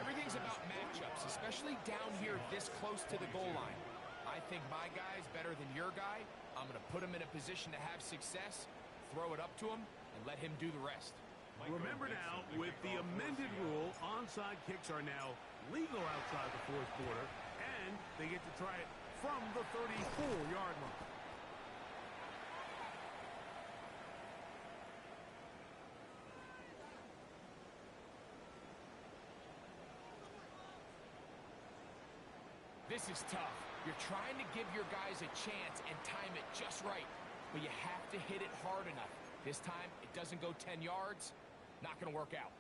Everything's about matchups, especially down here this close to the goal line. I think my guy's better than your guy. I'm going to put him in a position to have success, throw it up to him, and let him do the rest. Remember now, with the amended rule, onside kicks are now legal outside the 4th quarter, and they get to try it from the 34-yard line. This is tough. You're trying to give your guys a chance and time it just right, but you have to hit it hard enough. This time, it doesn't go 10 yards. Not going to work out.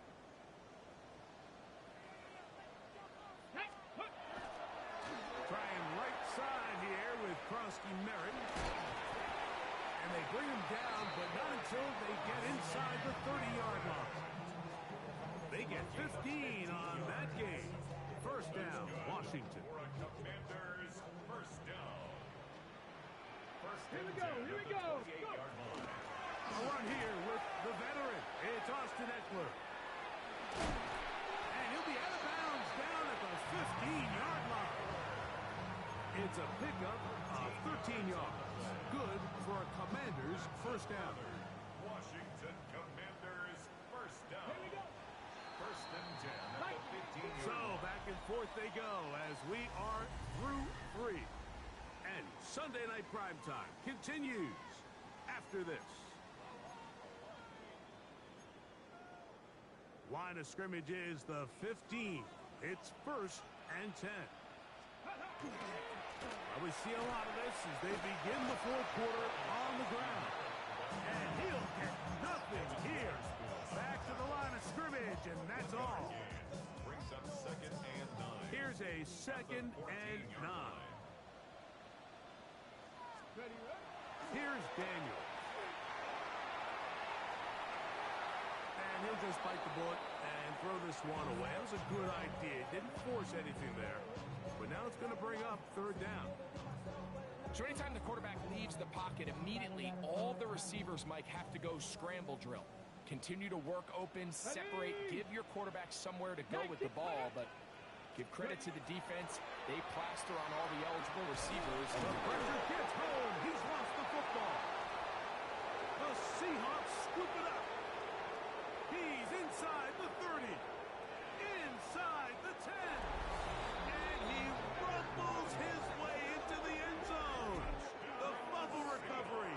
Trying right side here with Krosky Merritt. And they bring him down, but not until they get inside the 30-yard line. They get 15 on that game. 1st down, Washington. Commanders, 1st down. Here we go, here we go. A run here with the veteran. It's Austin Eckler. And he'll be out of bounds down at the 15-yard line. It's a pickup of 13 yards. Good for a Commanders' 1st down. Washington Commanders, 1st down. 1st and 10 at the 15-yard So line. back and forth they go as we are through 3. And Sunday Night Primetime continues after this. Line of scrimmage is the 15. It's 1st and 10. Well, we see a lot of this as they begin the 4th quarter on the ground. And he'll get nothing here. Back to the line of scrimmage, and that's all. Brings up 2nd and 9. Here's a 2nd and 9. Here's Daniel. And he'll just bite the bullet and throw this one away. That was a good idea. Didn't force anything there. But now it's going to bring up 3rd down. So anytime the quarterback leaves the pocket, immediately all the receivers, Mike, have to go scramble drill. Continue to work open, separate, give your quarterback somewhere to go with the ball, but give credit to the defense. They plaster on all the eligible receivers. The pressure gets home. He's lost the football. The Seahawks scoop it up. He's inside the 30. Inside the 10. And he rumbles his way into the end zone. The fumble recovery.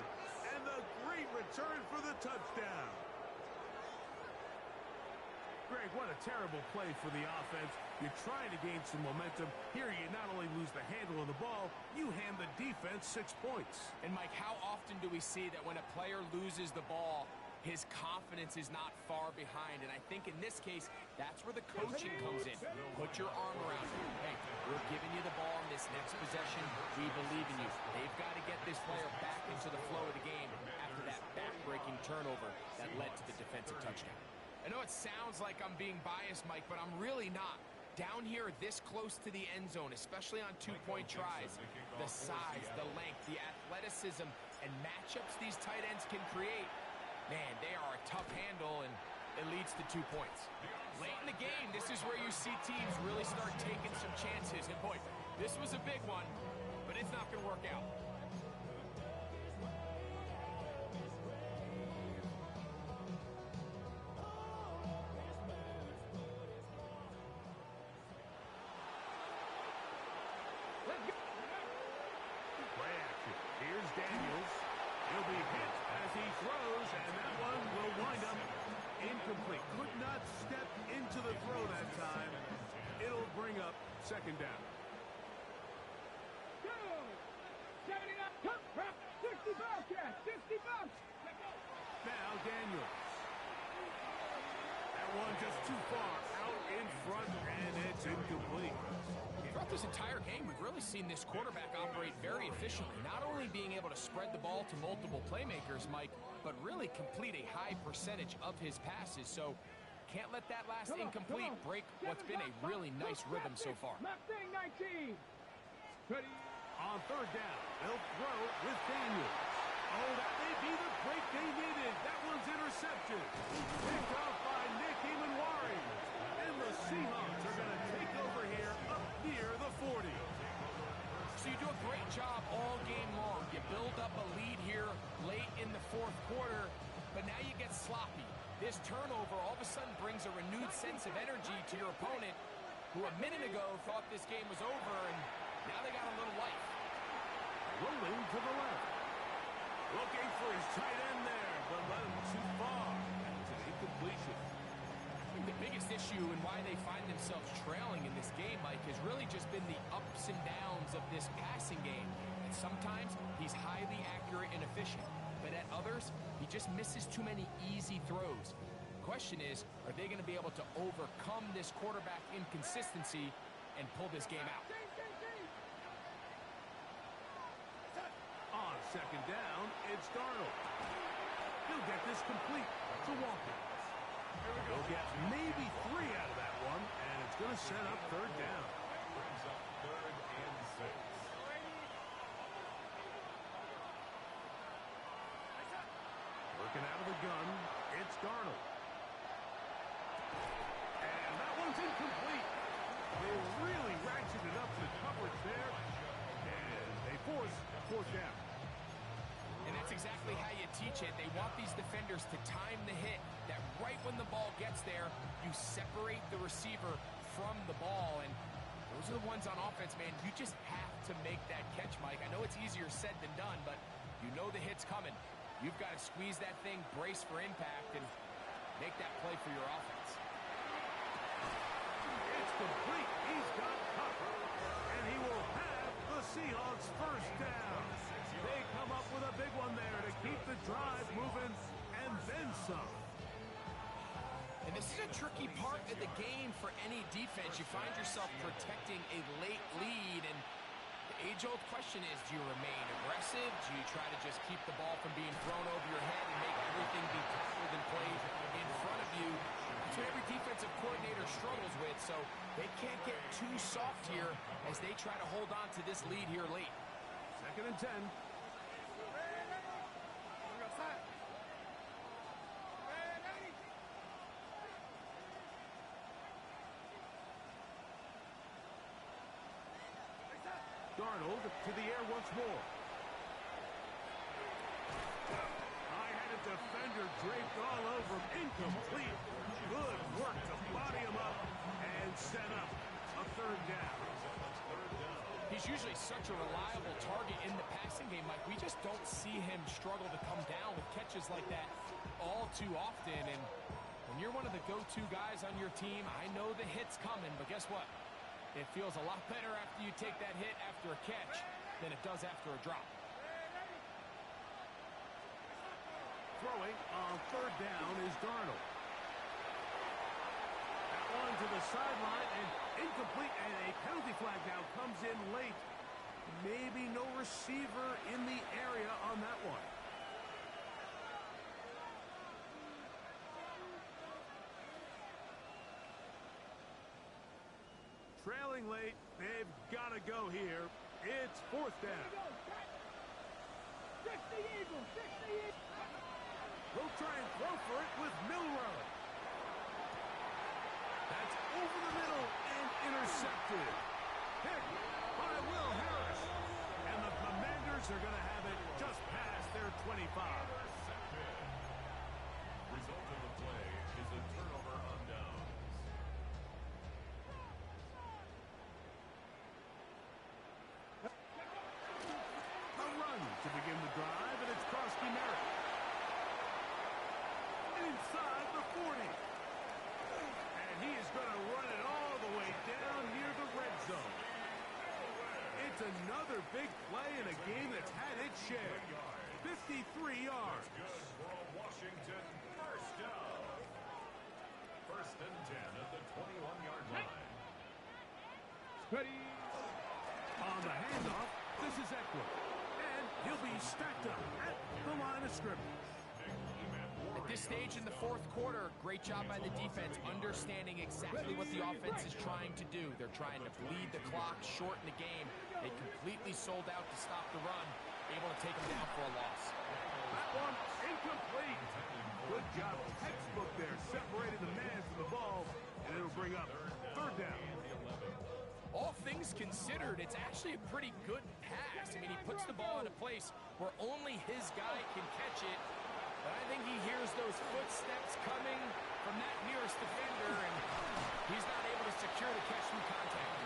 And the great return for the touchdown. Greg, what a terrible play for the offense. You're trying to gain some momentum. Here you not only lose the handle of the ball, you hand the defense 6 points. And Mike, how often do we see that when a player loses the ball, his confidence is not far behind? And I think in this case, that's where the coaching comes in. Put your arm around him. Hey, we're giving you the ball in this next possession. We believe in you. They've got to get this player back into the flow of the game after that back-breaking turnover that led to the defensive touchdown. I know it sounds like I'm being biased, Mike, but I'm really not. Down here, this close to the end zone, especially on two-point tries, the size, the length, the athleticism, and matchups these tight ends can create, man, they are a tough handle, and it leads to 2 points. Late in the game, this is where you see teams really start taking some chances. And boy, this was a big one, but it's not going to work out. Play action. Here's Daniels. He'll be hit as he throws, and that one will wind up incomplete. Could not step into the throw that time. It'll bring up second down. Go! 79, come, 60 Bobcats, 60 Bucks. Now Daniels. That one just too far out in front, and it's incomplete. Throughout this entire game, we've really seen this quarterback operate very efficiently, not only being able to spread the ball to multiple playmakers, Mike, but really complete a high percentage of his passes. So can't let that last incomplete break what's been a really nice rhythm so far. Mustang 19. Ready. On third down, they'll throw with Daniels. Oh, that may be the break they needed. That one's intercepted. Picked off by Nick Emanwari. And the Seahawks are going to take over here up near the 40. So you do a great job all game long. You build up a lead here late in the fourth quarter, but now you get sloppy. This turnover all of a sudden brings a renewed sense of energy to your opponent, who a minute ago thought this game was over, and now they got a little life. Rolling to the left. Looking for his tight end there, but let him too far. It's an incompletion. I think the biggest issue and why they find themselves trailing in this game, Mike, has really just been the ups and downs of this passing game. And sometimes he's highly accurate and efficient, but at others, he just misses too many easy throws. The question is, are they going to be able to overcome this quarterback inconsistency and pull this game out? On second down, it's Darnold. He'll get this complete to Walker. He'll get maybe 3 out of that one, and it's going to set up third down. Brings up 3rd and 6. Working out of the gun, it's Darnold. And that one's incomplete. They really ratcheted up the coverage there, and they force fourth down. And that's exactly how you teach it. They want these defenders to time the hit, that right when the ball gets there, you separate the receiver from the ball. And those are the ones on offense, man. You just have to make that catch, Mike. I know it's easier said than done, but you know the hit's coming. You've got to squeeze that thing, brace for impact, and make that play for your offense. It's complete. He's got cover. And he will have the Seahawks first down. They come up with a big one there to keep the drive moving, and then some. And this is a tricky part of the game for any defense. You find yourself protecting a late lead, and the age-old question is, do you remain aggressive? Do you try to just keep the ball from being thrown over your head and make everything be tackled and played in front of you? That's what every defensive coordinator struggles with, so they can't get too soft here as they try to hold on to this lead here late. 2nd and 10. Darnold to the air once more. I had a defender draped all over him. Incomplete. Good work to body him up and set up a third down. He's usually such a reliable target in the passing game, Mike. We just don't see him struggle to come down with catches like that all too often. And when you're one of the go-to guys on your team, I know the hit's coming, but guess what? It feels a lot better after you take that hit after a catch than it does after a drop. Throwing on third down is Darnold. That one to the sideline and incomplete, and a penalty flag now comes in late. Maybe no receiver in the area on that one. Trailing late, they've got to go here. It's fourth down. Fix the Eagles, fix the Eagles. They'll try and throw for it with Milrow. That's over the middle and intercepted. Picked by Will Harris. And the Commanders are going to have it just past their 25. Result of the play is a turnover on downs. A run to begin the drive, and it's Krosky Merritt. Inside the 40. And he is going to run it all the way down near the red zone. It's another big play in a game that's had its share. 53 yards. Good for a Washington first down. First and 10 at the 21-yard line. Ready. On the handoff, this is Eckler. And he'll be stacked up at the line of scrimmage. At this stage in the fourth quarter, great job by the defense understanding exactly what the offense is trying to do. They're trying to bleed the clock, shorten the game. They completely sold out to stop the run, able to take them down for a loss. That one incomplete. Good job, textbook there, separating the man from the ball, and it'll bring up third down. All things considered, it's actually a pretty good pass. I mean, he puts the ball in a place where only his guy can catch it. But I think he hears those footsteps coming from that nearest defender, and he's not able to secure the catch through contact.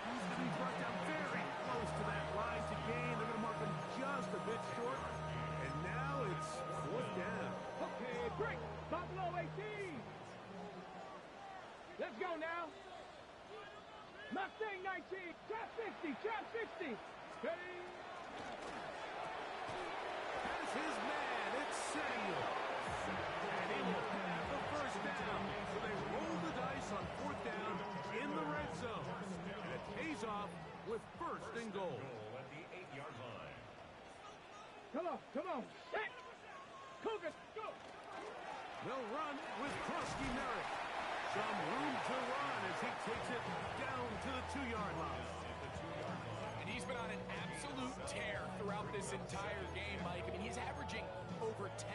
He's going to be brought down very close to that line to gain. They're going to mark him just a bit short. And now it's fourth down. Okay, break. Buffalo 18. Let's go now. Mustang 19. Trap 60. Trap 60. Ready. That's his man. It's Samuel. And he will have the first down. So they roll the dice on fourth down in the red zone. And it pays off with first and goal. At the 8-yard line. Come on, come on. Set. Cougars, go. They'll run with Krosky Merritt. Some room to run as he takes it down to the 2-yard line. And he's been on an absolute tear throughout this entire game, Mike. I mean, he's averaging over 10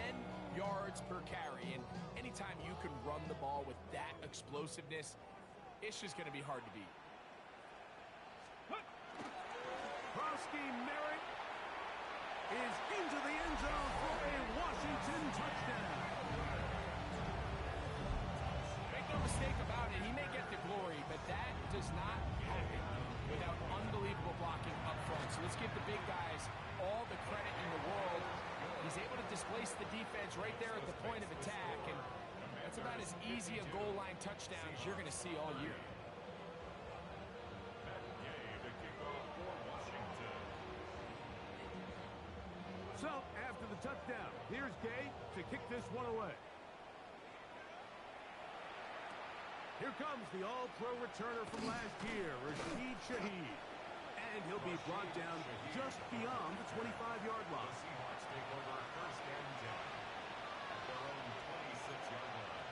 yards per carry. And anytime you can run the ball with that explosiveness, it's just going to be hard to beat. Krosky Merritt is into the end zone for a Washington touchdown. Make no mistake about it, he may get the glory, but that does not happen without unbelievable blocking up front. So let's give the big guys all the credit in the world. He's able to displace the defense right there at the point of attack, and that's about as easy a goal line touchdown as you're going to see all year. So, after the touchdown, here's Gay to kick this one away. Here comes the all-pro returner from last year, Rashid Shaheed. And he'll be brought down just beyond the 25-yard line. Seahawks take over first and 10 at their own 26-yard line.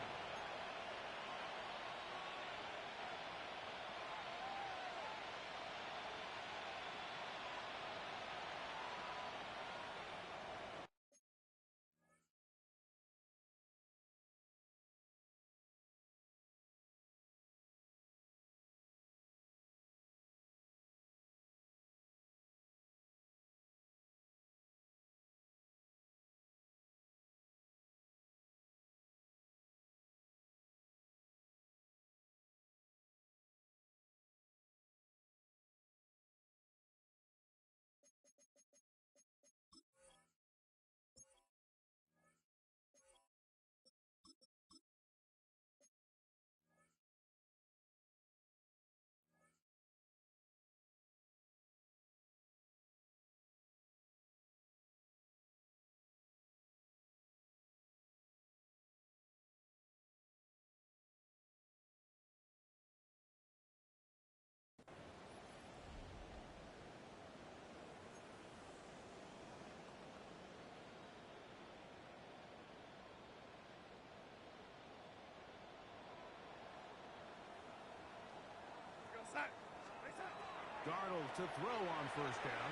to throw on first down.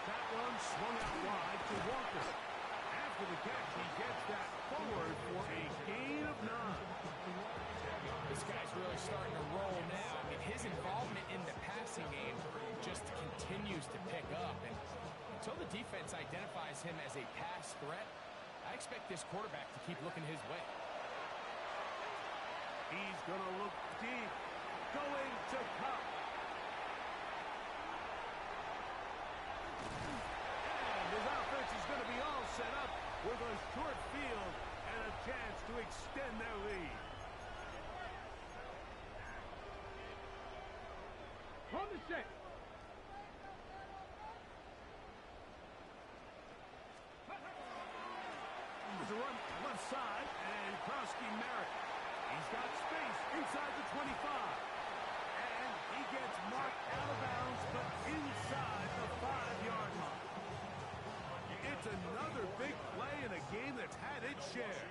That one swung out wide to Walker. After the catch, he gets that forward for a gain of 9. This guy's really starting to roll now. I mean, his involvement in the passing game just continues to pick up. And until the defense identifies him as a pass threat, I expect this quarterback to keep looking his way. He's going to look deep. Going to Cup. And his offense is going to be all set up with a short field and a chance to extend their lead. On the set. There's a run left side, and Krosky Merritt. He's got space inside the 25. And he gets marked out of bounds, but inside the 5-yard line. It's another big play in a game that's had its share.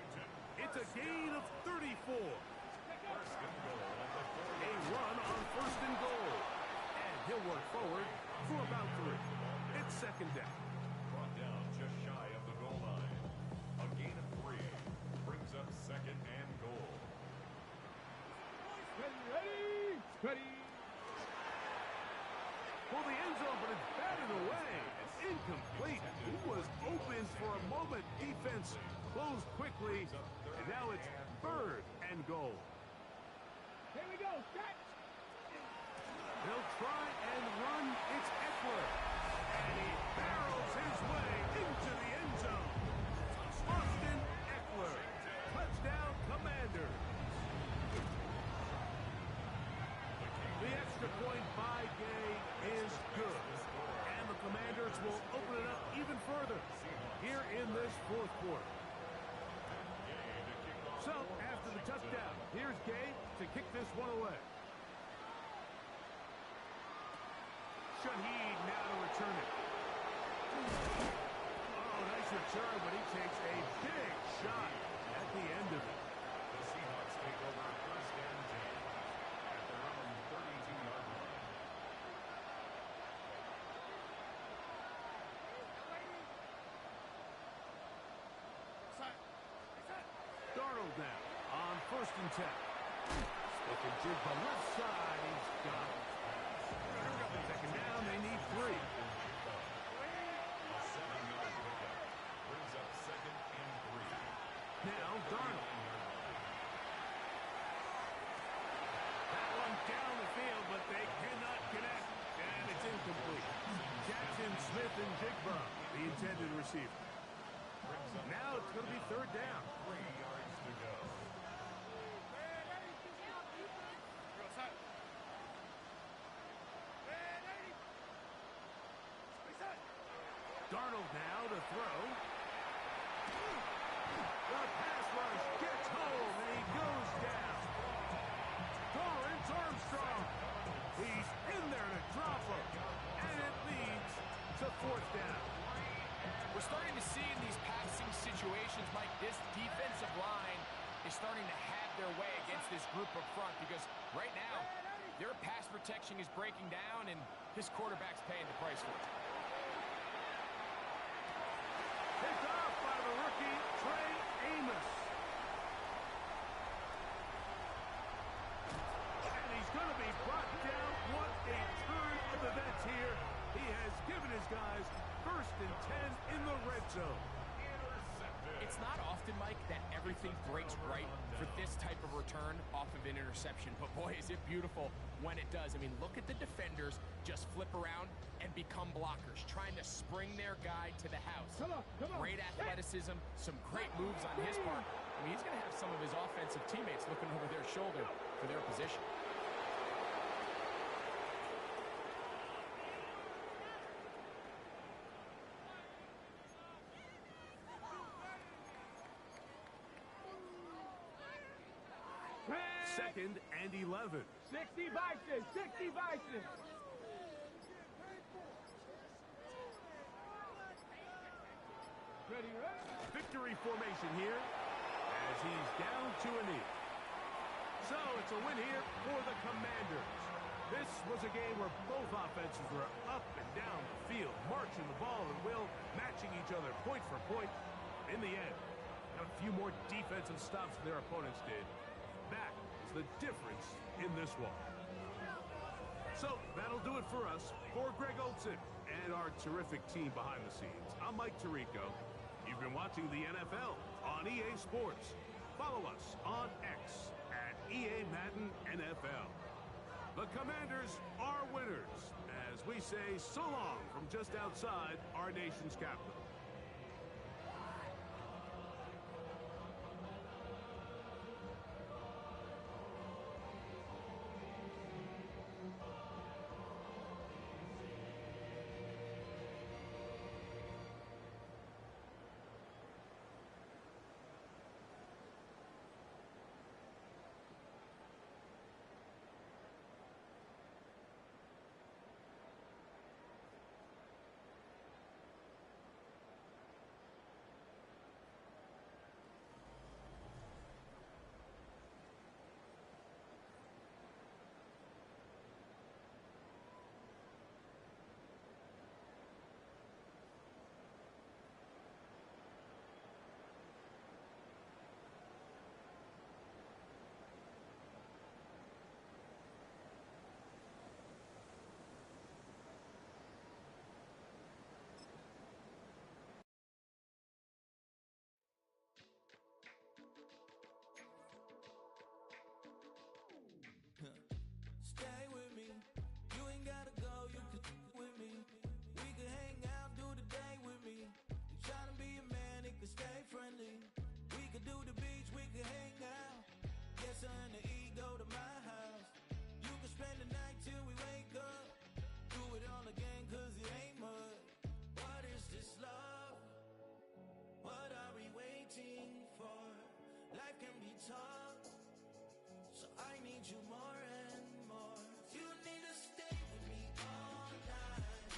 It's a gain of 34. A run on first and goal. And he'll work forward for about 3. It's second down. Brought down just shy of the goal line. A gain of 3 brings up second and goal. Ready? Ready? For the end zone, but it's batted away. Incomplete. He was open for a moment. Defense closed quickly, and now it's third and goal. Here we go. Set. They'll try and run. It's Eckler. And he barrels his way into the end zone. Austin Eckler. Touchdown, Commander. The extra point by Gay is good. And the Commanders will open it up even further here in this fourth quarter. So, after the touchdown, here's Gay to kick this one away. Shaheed now to return it. Oh, nice return, but he takes a big shot at the end of it. The Seahawks take over first and 10 at their own 32-yard line. Darnold now on first and 10. Stick and jig the left side. He's got it. Second down, they need 3. A 7-yard pickup brings up second and 3. Now Darnold. That one down the field, but they cannot connect. And it's incomplete. Jackson, Smith, and Jigba, the intended receiver. Now it's going to be third down. 3 yards to go. Darnold now to throw. The pass rush gets home, and he goes down. Torrance Armstrong. He's in there to drop him. And it leads to fourth down. We're starting to see in these passing situations, Mike, this defensive line is starting to have their way against this group up front because right now, their pass protection is breaking down, and this quarterback's paying the price for it. Picked off by the rookie, Trey Amos. And he's going to be brought down. What a turn of events here. He has given his guys first and 10 in the red zone. It's not often, Mike, that everything breaks right for this type of return off of an interception. But, boy, is it beautiful when it does. I mean, look at the defenders just flip around and become blockers, trying to spring their guy to the house. Come on. Great athleticism, some great moves on his part. I mean, he's going to have some of his offensive teammates looking over their shoulder for their position. Second and 11. 60 Bison. 60 Bison. Ready, ready? Victory formation here as he's down to a knee. So it's a win here for the Commanders. This was a game where both offenses were up and down the field, marching the ball at will, matching each other point for point. In the end, got a few more defensive stops than their opponents did. That is the difference in this one. So that'll do it for us. For Greg Olson and our terrific team behind the scenes, I'm Mike Tirico. You've been watching the NFL on EA Sports. Follow us on X at EA Madden NFL. The Commanders are winners, as we say so long from just outside our nation's capital. Stay with me. You ain't gotta go, you can with me. We can hang out, do the day with me. You tryna be a man, it can stay friendly. We could do the beach, we can hang out. Yes, her and the E go to my house. You can spend the night till we wake up. Do it all again, cause it ain't mud. What is this love? What are we waiting for? Life can be tough, so I need you more and more. You need to stay with me all night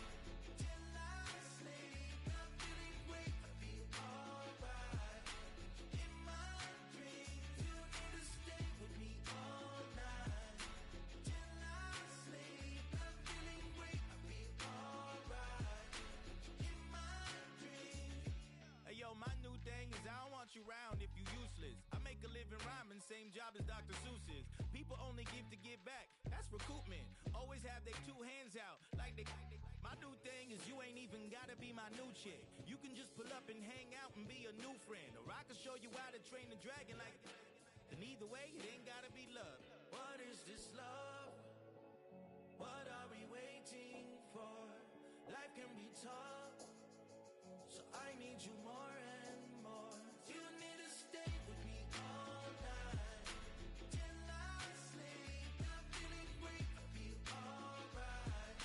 till I sleep. I'm feeling great, I'll be alright. In my dreams, you need to stay with me all night till I sleep. I'm feeling great, I'll be alright. In my dreams. Hey yo, my new thing is I don't want you around if you useless. I make a living rhyming, same job as Dr. Seuss's. People only give to give back, that's recoupment. Always have their two hands out, like they. My new thing is you ain't even gotta be my new chick. You can just pull up and hang out and be a new friend. Or I can show you how to train the dragon like. And either way, it ain't gotta be love. What is this love? What are we waiting for? Life can be tough, so I need you more and more. You need to stay with me all night till I sleep. I'm feeling great, I'll be alright.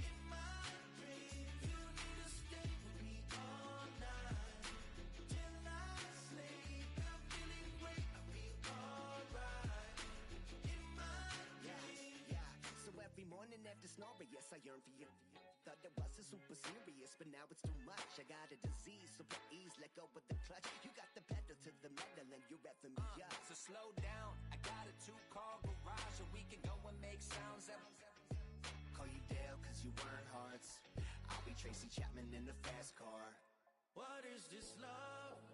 In my dreams, you need to stay with me all night till I sleep. I'm feeling great, I'll be alright. In my dreams. Yeah. So every morning after snoring, yes, I yearn for you. Thought it wasn't super serious, but now it's too much. I got a disease, so please let go with the clutch. You got the pedal to the metal and you're revving me up. So slow down, I got a 2-car garage, and we can go and make sounds that. Call you Dale, cause you weren't hearts. I'll be Tracy Chapman in a fast car. What is this love?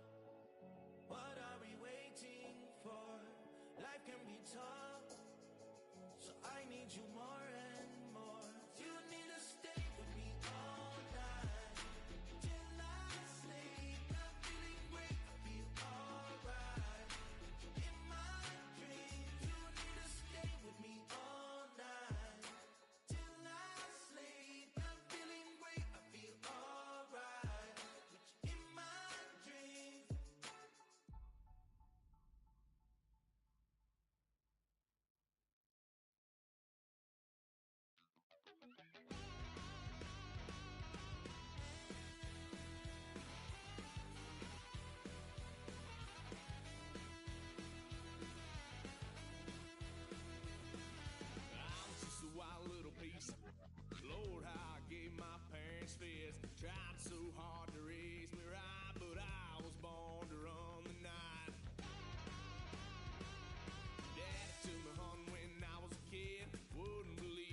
What are we waiting for? Life can be tough, so I need you more and more. You need to stay with me all night till I sleep. I'm feeling great, I'll be alright. In my dreams, you need to stay with me all night till I sleep. I'm feeling great, I'll be alright. In my dreams. I'm just a wild little piece. Lord, how I gave my parents fist. Tried so hard to raise me right, but I was born to run the night. Daddy took me hunting when I was a kid. Wouldn't believe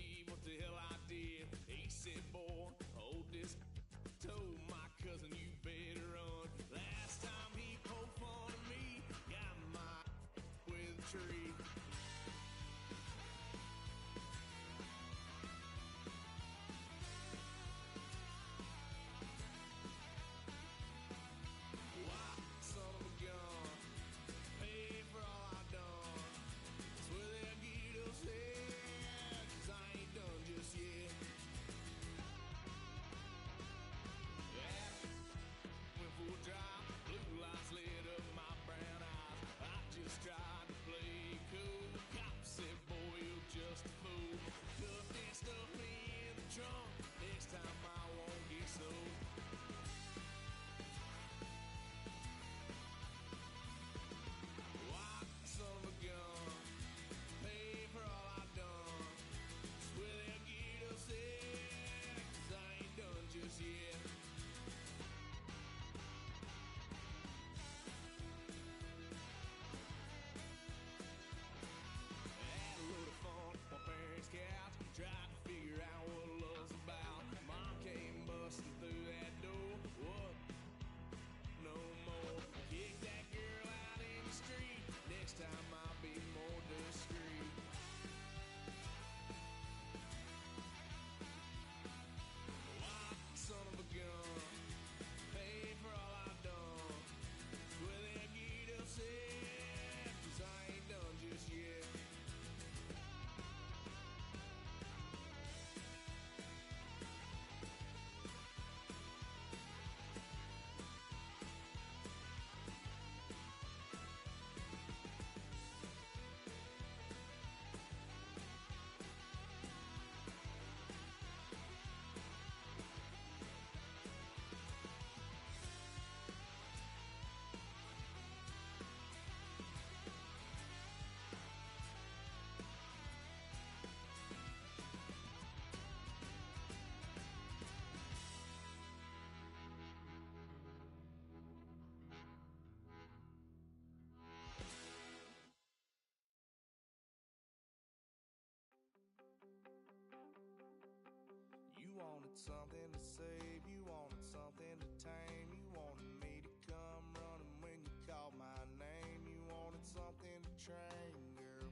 wanted something to save, you wanted something to tame, you wanted me to come running when you called my name, you wanted something to train, girl,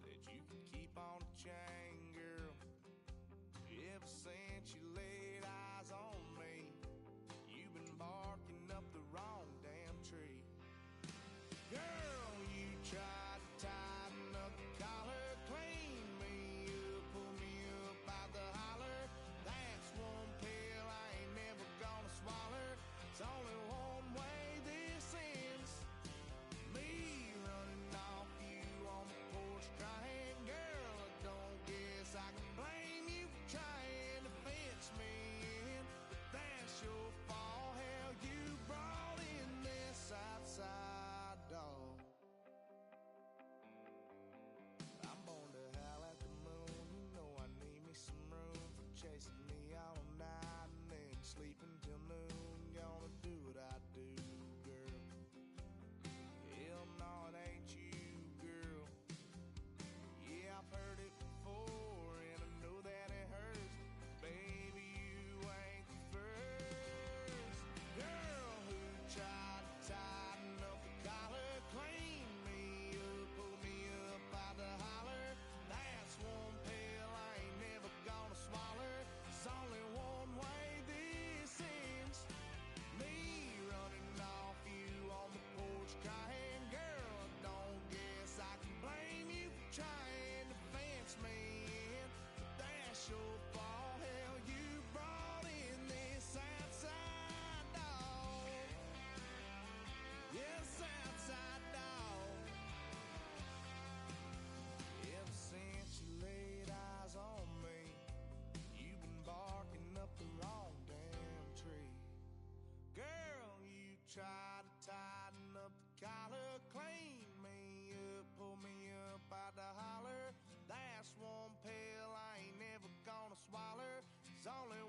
that you could keep on the chain, girl. Ever since you laid eyes on me, you've been barking up the wrong damn tree. Girl, you tried to tighten up the collar, clean me up, pull me up out the holler. That's one pill I ain't never gonna swallow. It's only one way this ends. Me running off you on the porch crying. Girl, I don't guess I can blame you for trying to fence me in. But that's your fault. Hell, you brought in this outside dog. I'm born to howl at the moon. You know I need me some room for chasing me all night and then sleeping till noon. Gonna do what I do, girl. Hell no, it ain't you, girl. Yeah, I've heard it before and I know that it hurts. Baby, you ain't the first girl who tried to tighten up the collar, clean me up, pull me up out the holler. That's one pill I ain't never gonna swallow. It's only one way this ends. Me running off you on the porch crying. Girl, I don't guess I can blame you for trying to fence me in. But that's your fault. Hell, you brought in this outside dog. Yes, outside dog. Ever since you laid eyes on me, you've been barking up the wrong damn tree. Girl, you tried to tighten up the collar, clean me up, pull me up out the holler. That's one pill I ain't never gonna swallow. It's only